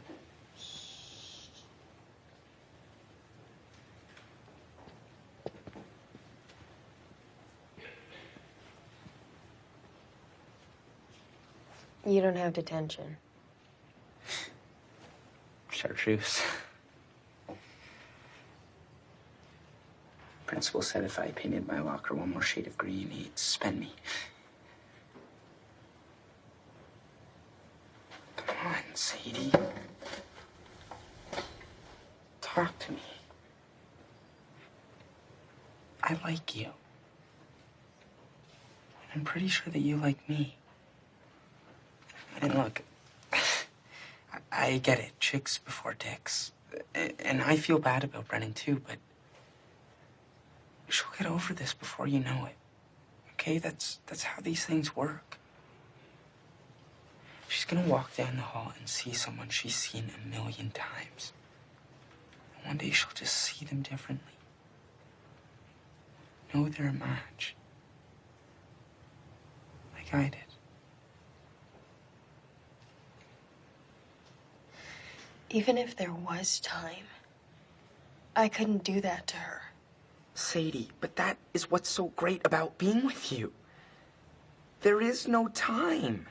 You don't have detention. Chartreuse. Principal said if I painted my locker one more shade of green, he'd suspend me. Come on, Sadie. Talk to me. I like you. I'm pretty sure that you like me. And look, I get it. Chicks before dicks. And I feel bad about Brennan too, but she'll get over this before you know it. Okay? That's how these things work. She's gonna walk down the hall and see someone she's seen 1,000,000 times. And one day she'll just see them differently. Know they're a match. Like I did. Even if there was time, I couldn't do that to her. Sadie, but that is what's so great about being with you. There is no time.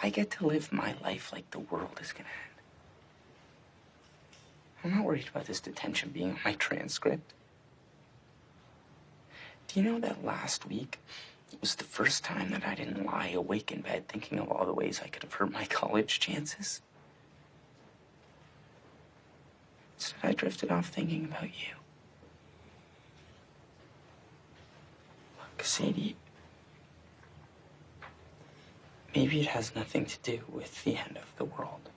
I get to live my life like the world is gonna end. I'm not worried about this detention being on my transcript. Do you know that last week was the first time that I didn't lie awake in bed thinking of all the ways I could have hurt my college chances? Instead, I drifted off thinking about you. Look, Sadie, maybe it has nothing to do with the end of the world.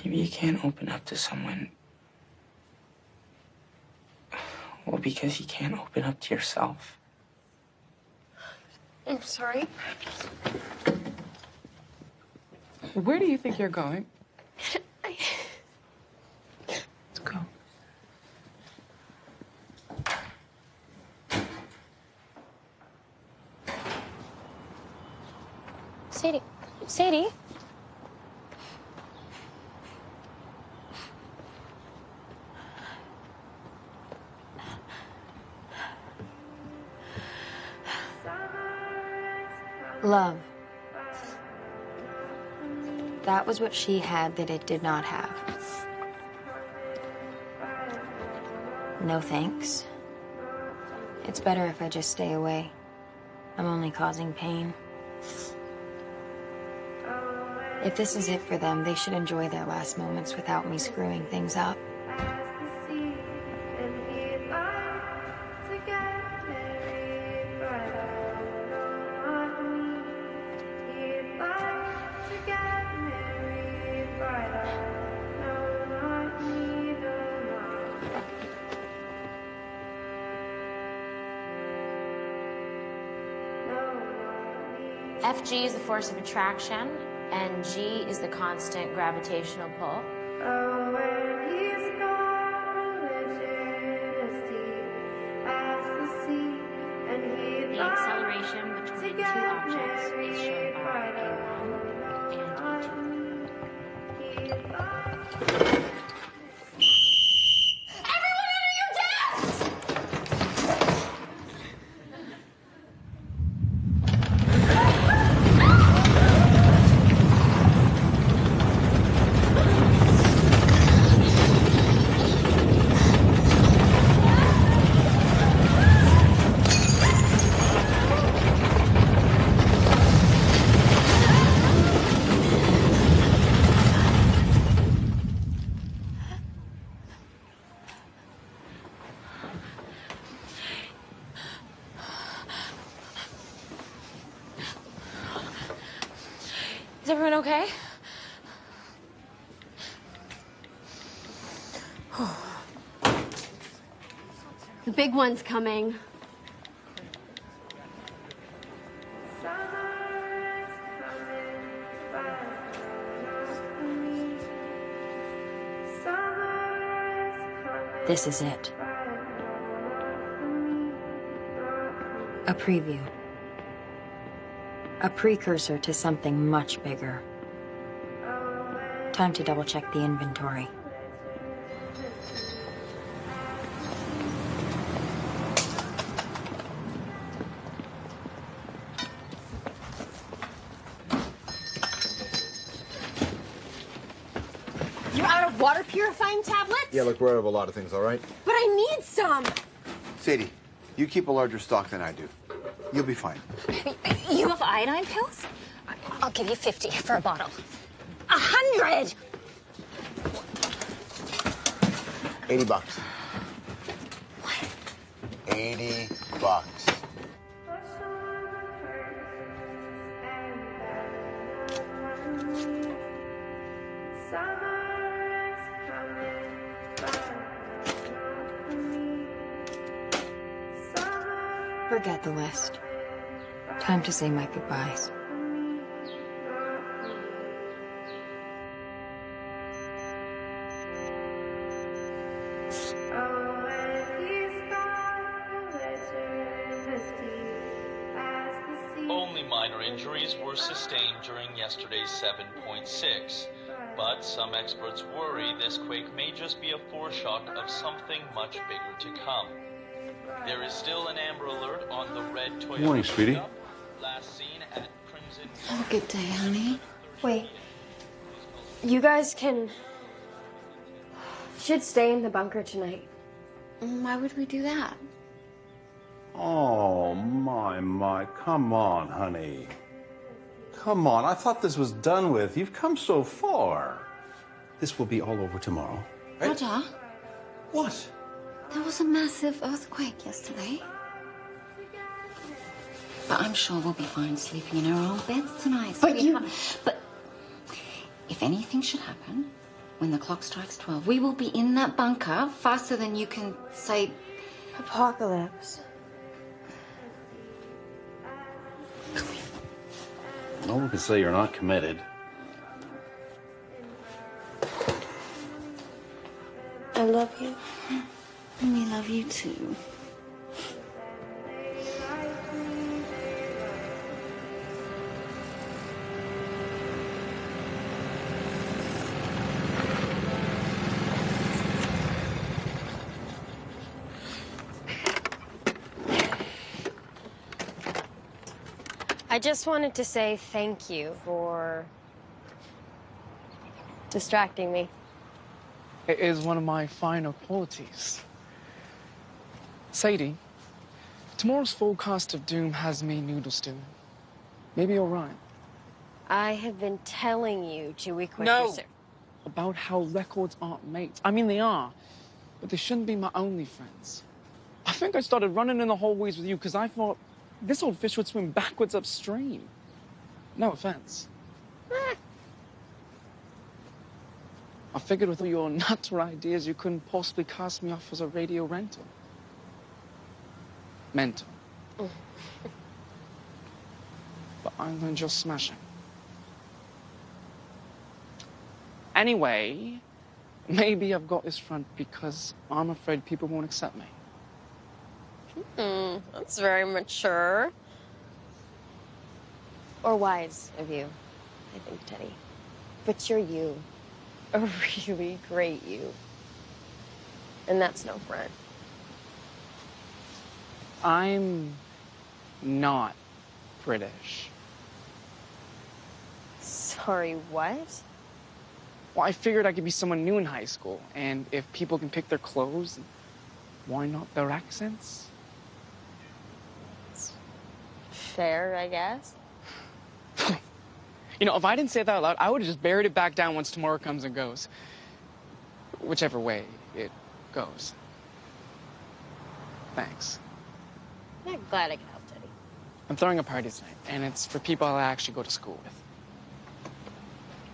Maybe you can't open up to someone, well, because you can't open up to yourself. I'm sorry. Where do you think you're going? Let's go. Sadie. Sadie? Love. That was what she had that it did not have. No thanks. It's better if I just stay away. I'm only causing pain. If this is it for them, they should enjoy their last moments without me screwing things up. FG is the force of attraction, and G is the constant gravitational pull. The acceleration between two objects is shown by A1 and E2. Is everyone okay? The big one's coming. This is it. A preview. A precursor to something much bigger. Time to double-check the inventory. You're out of water purifying tablets? Yeah, look, we're out of a lot of things, all right? But I need some. Sadie, you keep a larger stock than I do. You'll be fine. You have iodine pills? I'll give you 50 for a bottle. 100! $80. What? $80. Forget the list. Time to say my goodbyes. Only minor injuries were sustained during yesterday's 7.6, but some experts worry this quake may just be a foreshock of something much bigger to come. There is still an amber alert on the red Toyota. Morning, sweetie. Last seen at Crimson. Have a good day, honey. Wait. You guys should stay in the bunker tonight. Why would we do that? Oh, my. Come on, honey. Come on. I thought this was done with. You've come so far. This will be all over tomorrow. Right? Roger, What? there was a massive earthquake yesterday. But I'm sure we'll be fine sleeping in our own beds tonight. But But if anything should happen, when the clock strikes 12, we will be in that bunker faster than you can say... Apocalypse. No one can say you're not committed. I love you. And we love you too. I just wanted to say thank you for distracting me. It is one of my finer qualities. Sadie, tomorrow's forecast of doom has me noodle stewing. Maybe you're right. I have been telling you to equip No! yourself. About how records aren't mates. I mean, they are, but they shouldn't be my only friends. I think I started running in the hallways with you because I thought this old fish would swim backwards upstream. No offense. I figured with all your nutter ideas, you couldn't possibly cast me off as a radio rental. Mental. But I learned you're smashing. Anyway, maybe I've got this front because I'm afraid people won't accept me. That's very mature. Or wise of you, I think, Teddy. But you're you. A really great you. And that's no front. I'm not British. Sorry, what? Well, I figured I could be someone new in high school, and if people can pick their clothes, why not their accents? Fair, I guess. You know, if I didn't say that out loud, I would have just buried it back down once tomorrow comes and goes. Whichever way it goes. Thanks. I'm glad I could help, Teddy. I'm throwing a party tonight, and it's for people I actually go to school with.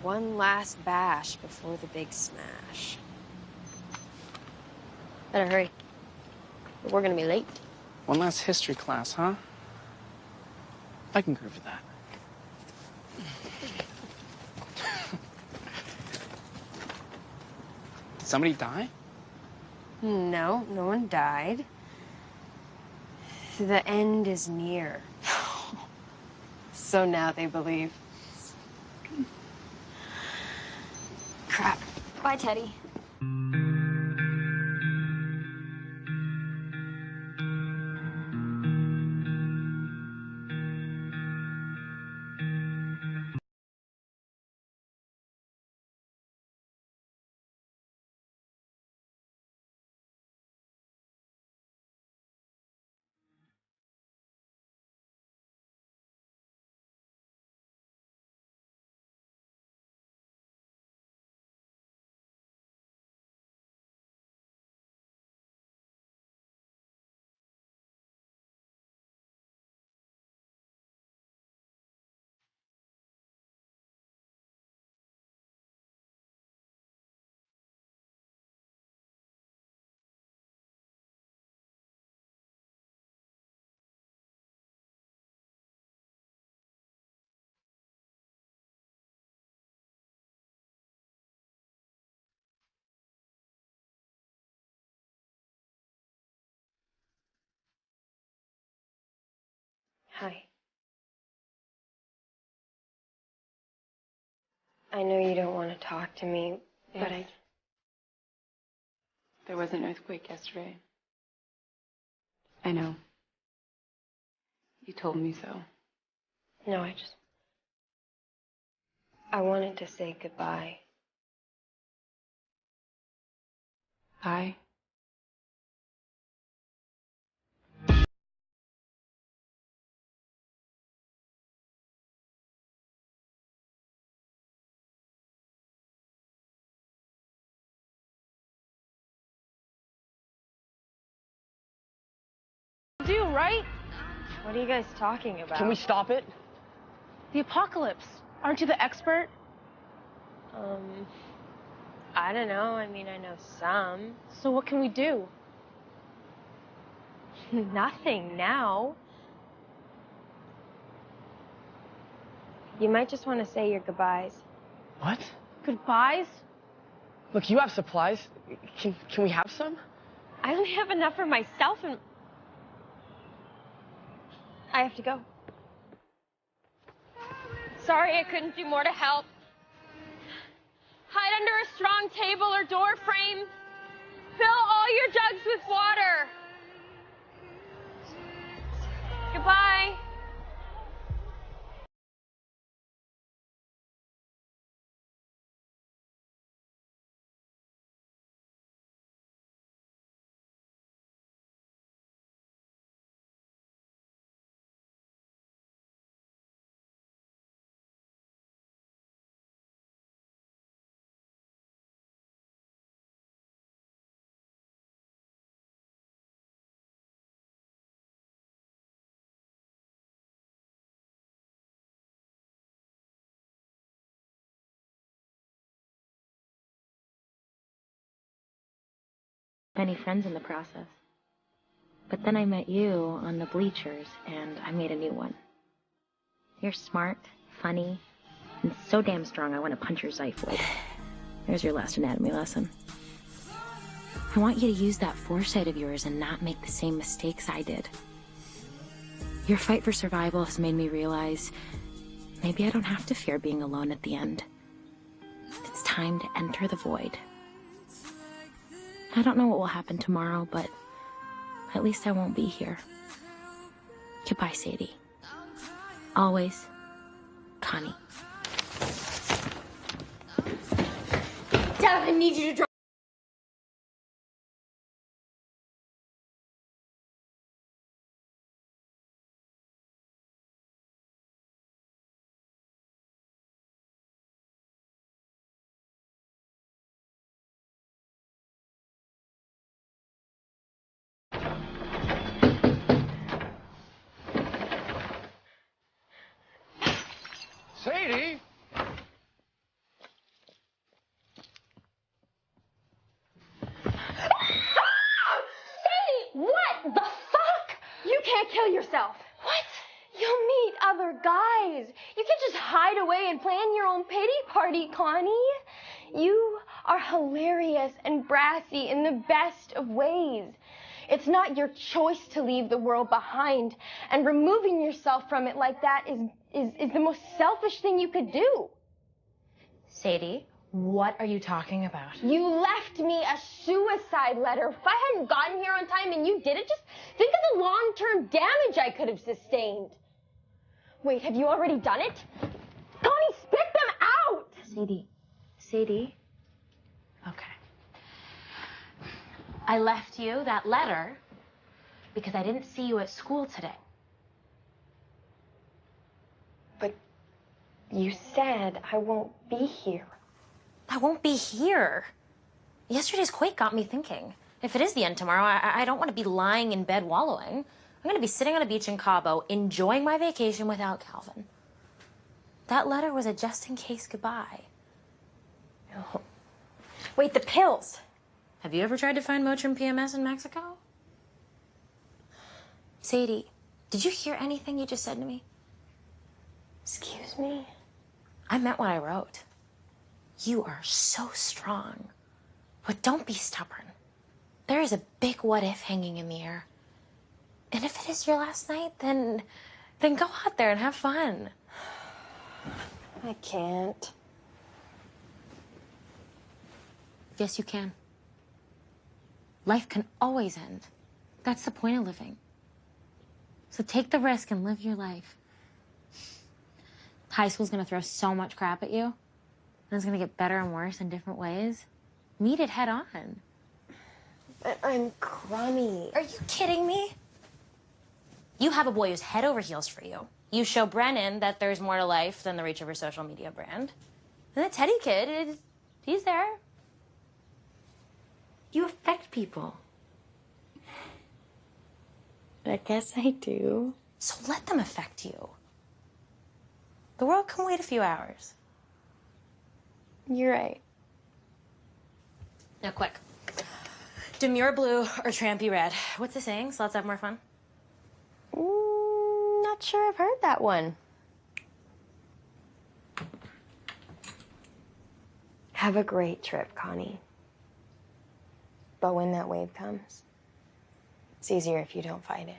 One last bash before the big smash. Better hurry. We're gonna be late. One last history class, huh? I can groove with that. Did somebody die? No, no one died. The end is near. So now they believe. Crap. Bye, Teddy. Hi. I know you don't want to talk to me, but There was an earthquake yesterday. I know. You told me so. No, I wanted to say goodbye. Bye. Do, right? What are you guys talking about? Can we stop it? The apocalypse. Aren't you the expert? I don't know. I mean, I know some. So what can we do? Nothing now. You might just want to say your goodbyes. What? Goodbyes? Look, you have supplies. Can we have some? I only have enough for myself and... I have to go. Sorry I couldn't do more to help. Hide under a strong table or door frame. Fill all your jugs with water. Goodbye. Many friends in the process. But then I met you on the bleachers, and I made a new one. You're smart, funny, and so damn strong I want to punch your xiphoid. There's your last anatomy lesson. I want you to use that foresight of yours and not make the same mistakes I did. Your fight for survival has made me realize maybe I don't have to fear being alone at the end. It's time to enter the void. I don't know what will happen tomorrow, but at least I won't be here. Goodbye, Sadie. Always, Connie. Dad, I need you to drop. Sadie? hide away and plan your own pity party, Connie. You are hilarious and brassy in the best of ways. It's not your choice to leave the world behind, and removing yourself from it like that is the most selfish thing you could do. Sadie, what are you talking about? You left me a suicide letter. If I hadn't gotten here on time and you did it, just think of the long-term damage I could have sustained. Wait, have you already done it? Connie, spit them out! Sadie. Okay. I left you that letter because I didn't see you at school today. But you said I won't be here. I won't be here. Yesterday's quake got me thinking. If it is the end tomorrow, I don't want to be lying in bed wallowing. I'm going to be sitting on a beach in Cabo, enjoying my vacation without Calvin. That letter was a just-in-case goodbye. Oh. Wait, the pills. Have you ever tried to find Motrin PMS in Mexico? Sadie, did you hear anything you just said to me? Excuse me? I meant what I wrote. You are so strong. But don't be stubborn. There is a big what if hanging in the air. And if it is your last night, then go out there and have fun. I can't. Yes, you can. Life can always end. That's the point of living. So take the risk and live your life. High school's gonna throw so much crap at you, and it's gonna get better and worse in different ways. Meet it head on. But I'm crummy. Are you kidding me? You have a boy who's head over heels for you. You show Brennan that there's more to life than the reach of her social media brand. And the Teddy kid, he's there. You affect people. I guess I do. So let them affect you. The world can wait a few hours. You're right. Now, quick. Demure blue or trampy red? What's the saying? So let's have more fun. Not sure I've heard that one. Have a great trip, Connie. But when that wave comes, it's easier if you don't fight it.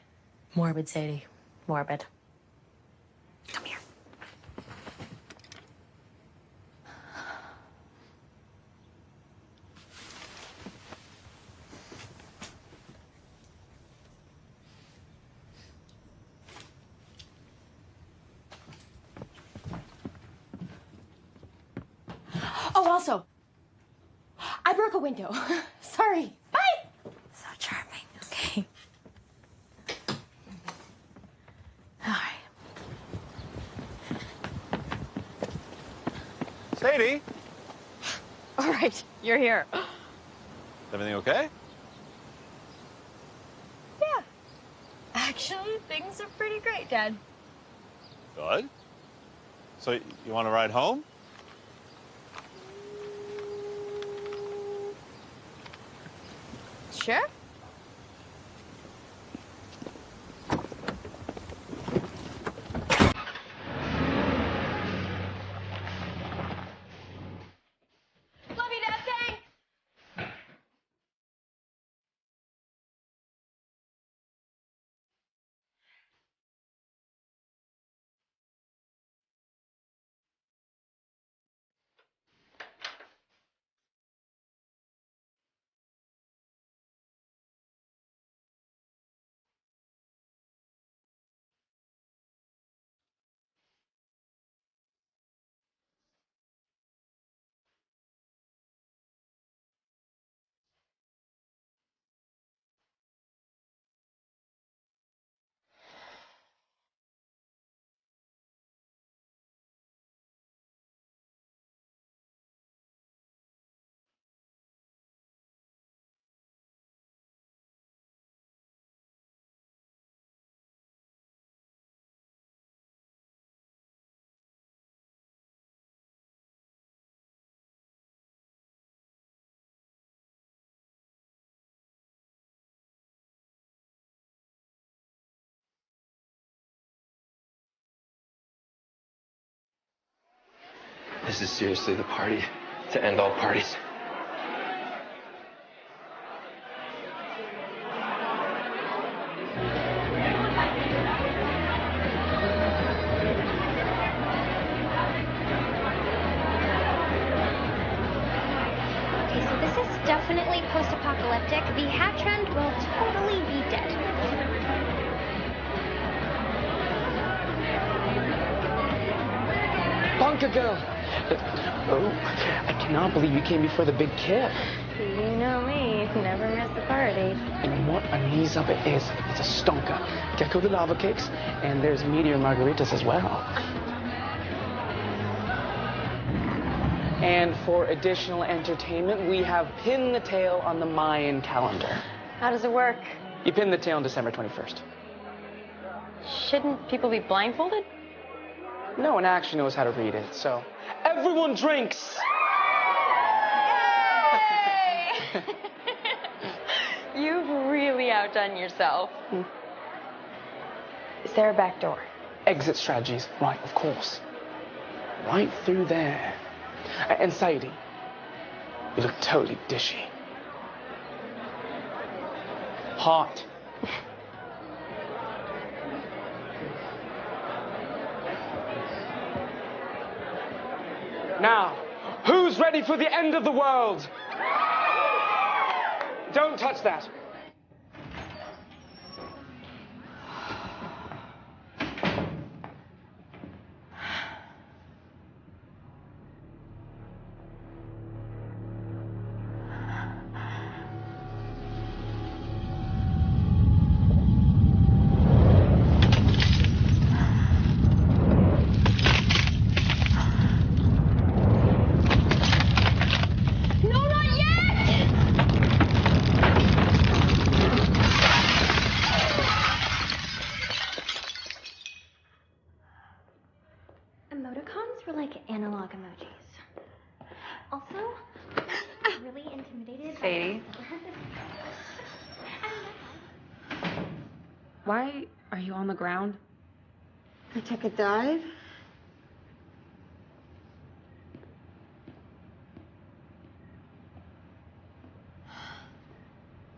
Morbid, Sadie. Morbid. Come here. Oh, also, I broke a window. Sorry. Bye. So charming. Okay. All right. Sadie? All right, you're here. Is everything okay? Yeah. Actually, things are pretty great, Dad. Good. So you want to ride home? Sure. This is seriously the party to end all parties. Okay, so this is definitely post-apocalyptic. The hat trend will totally be dead. Bunker girl! Oh, I cannot believe you came before the big kid. You know me, never miss a party. And what a knees up it is. It's a stonker. Gecko the lava cakes, and there's meteor margaritas as well. And for additional entertainment, we have Pin the Tail on the Mayan calendar. How does it work? You pin the tail on December 21st. Shouldn't people be blindfolded? No one actually knows how to read it, so everyone drinks! You've really outdone yourself. Is there a back door? Exit strategies, right, of course. Right through there. And Sadie, you look totally dishy. Hot. Now, who's ready for the end of the world? Don't touch that. Emoticons were like analog emojis. Also, I'm really intimidated. Sadie. Why are you on the ground? I took a dive.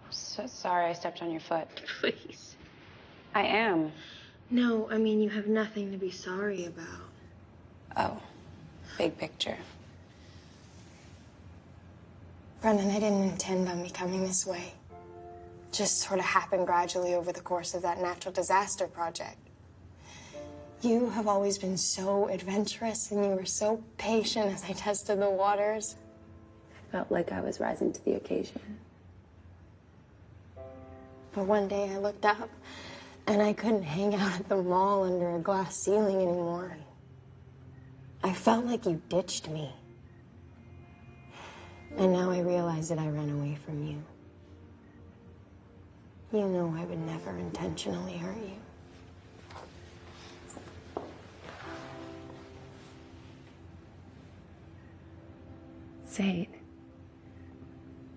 So sorry I stepped on your foot. Please. I am. No, I mean, you have nothing to be sorry about. Oh, big picture. Brendan, I didn't intend on becoming this way. Just sort of happened gradually over the course of that natural disaster project. You have always been so adventurous, and you were so patient as I tested the waters. I felt like I was rising to the occasion. But one day I looked up, and I couldn't hang out at the mall under a glass ceiling anymore. I felt like you ditched me. And now I realize that I ran away from you. You know I would never intentionally hurt you. Zayd,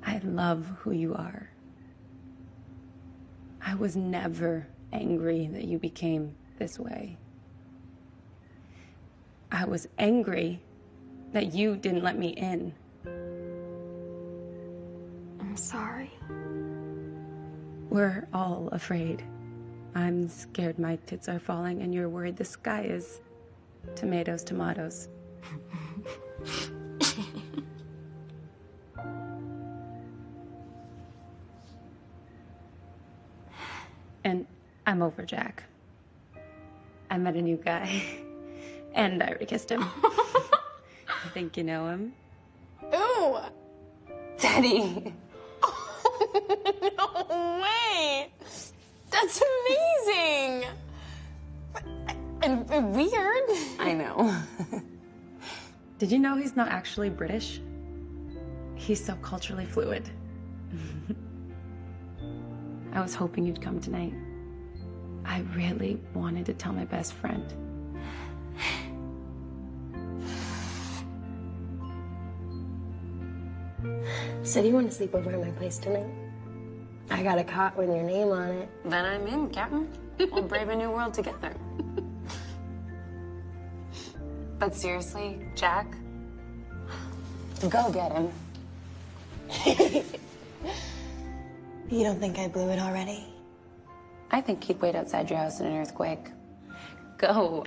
I love who you are. I was never angry that you became this way. I was angry that you didn't let me in. I'm sorry. We're all afraid. I'm scared my tits are falling, and you're worried the sky is tomatoes, tomatoes. And I'm over Jack. I met a new guy, and I already kissed him. I think you know him. Ooh! Daddy! No way! That's amazing! And weird. I know. Did you know he's not actually British? He's so culturally fluid. I was hoping you'd come tonight. I really wanted to tell my best friend. So do you want to sleep over at my place tonight? I got a cot with your name on it. Then I'm in, Captain. We'll brave a new world together. But seriously, Jack, Go get him. You don't think I blew it already? I think he'd wait outside your house in an earthquake. Go.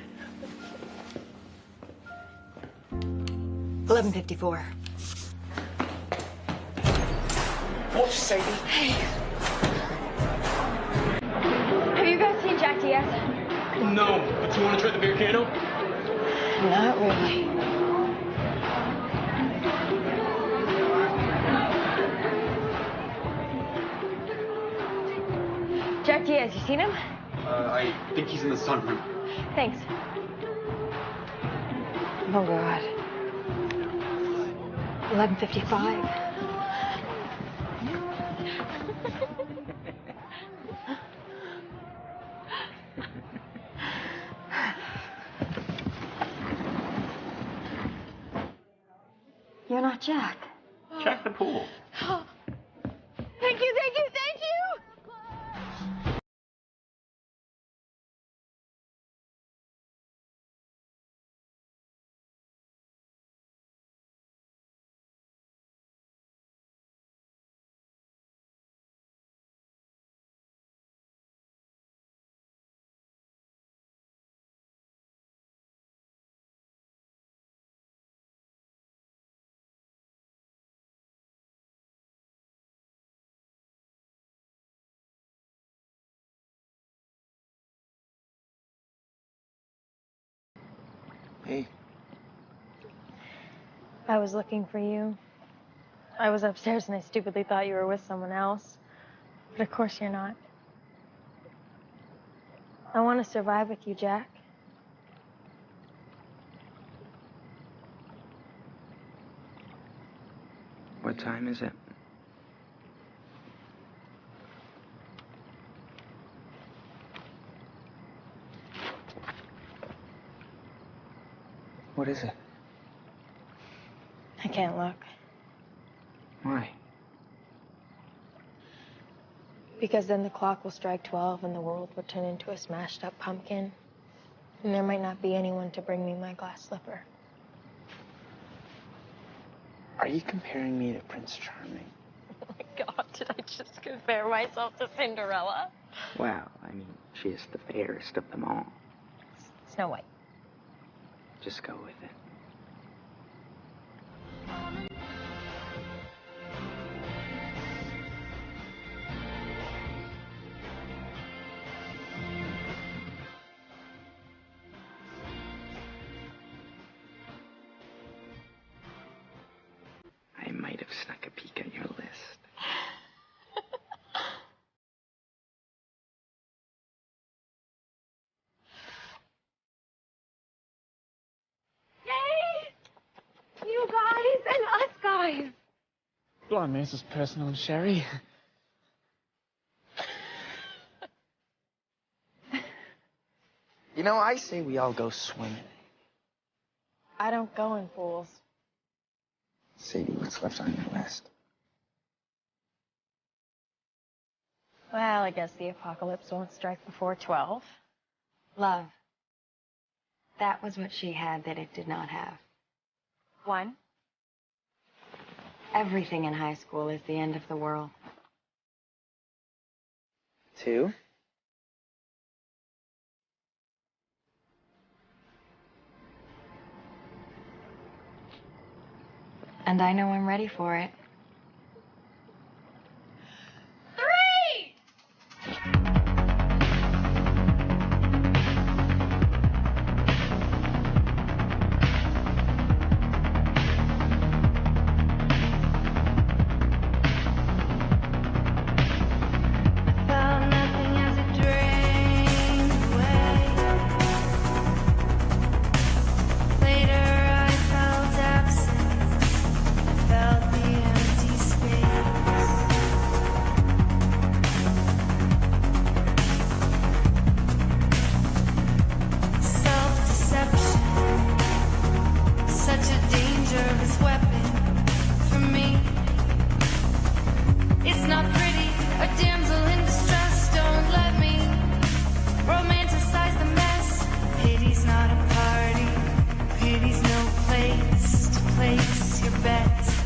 11:54. Watch, Sadie. Hey. Have you guys seen Jack Diaz? No, but you want to try the beer cano? Not really. Jack Diaz, you seen him? I think he's in the sunroom. Thanks. Oh, God. 11:55. You're not Jack. Check the pool. Thank you, thank you, thank you! Hey. I was looking for you. I was upstairs and I stupidly thought you were with someone else. But of course you're not. I want to survive with you, Jack. What time is it? What is it? I can't look. Why? Because then the clock will strike 12 and the world will turn into a smashed up pumpkin. And there might not be anyone to bring me my glass slipper. Are you comparing me to Prince Charming? Oh my God, did I just compare myself to Cinderella? Well, I mean, she is the fairest of them all. Snow White. Just go with it. I might have snuck a peek at your list. Yay! You guys and us guys. Blimey, this is personal, Sherry. You know, I say we all go swimming. I don't go in pools. Sadie, what's left on your list? Well, I guess the apocalypse won't strike before 12. Love. That was what she had that it did not have. 1. Everything in high school is the end of the world. 2. And I know I'm ready for it. 3! Later I felt absent, I felt the best.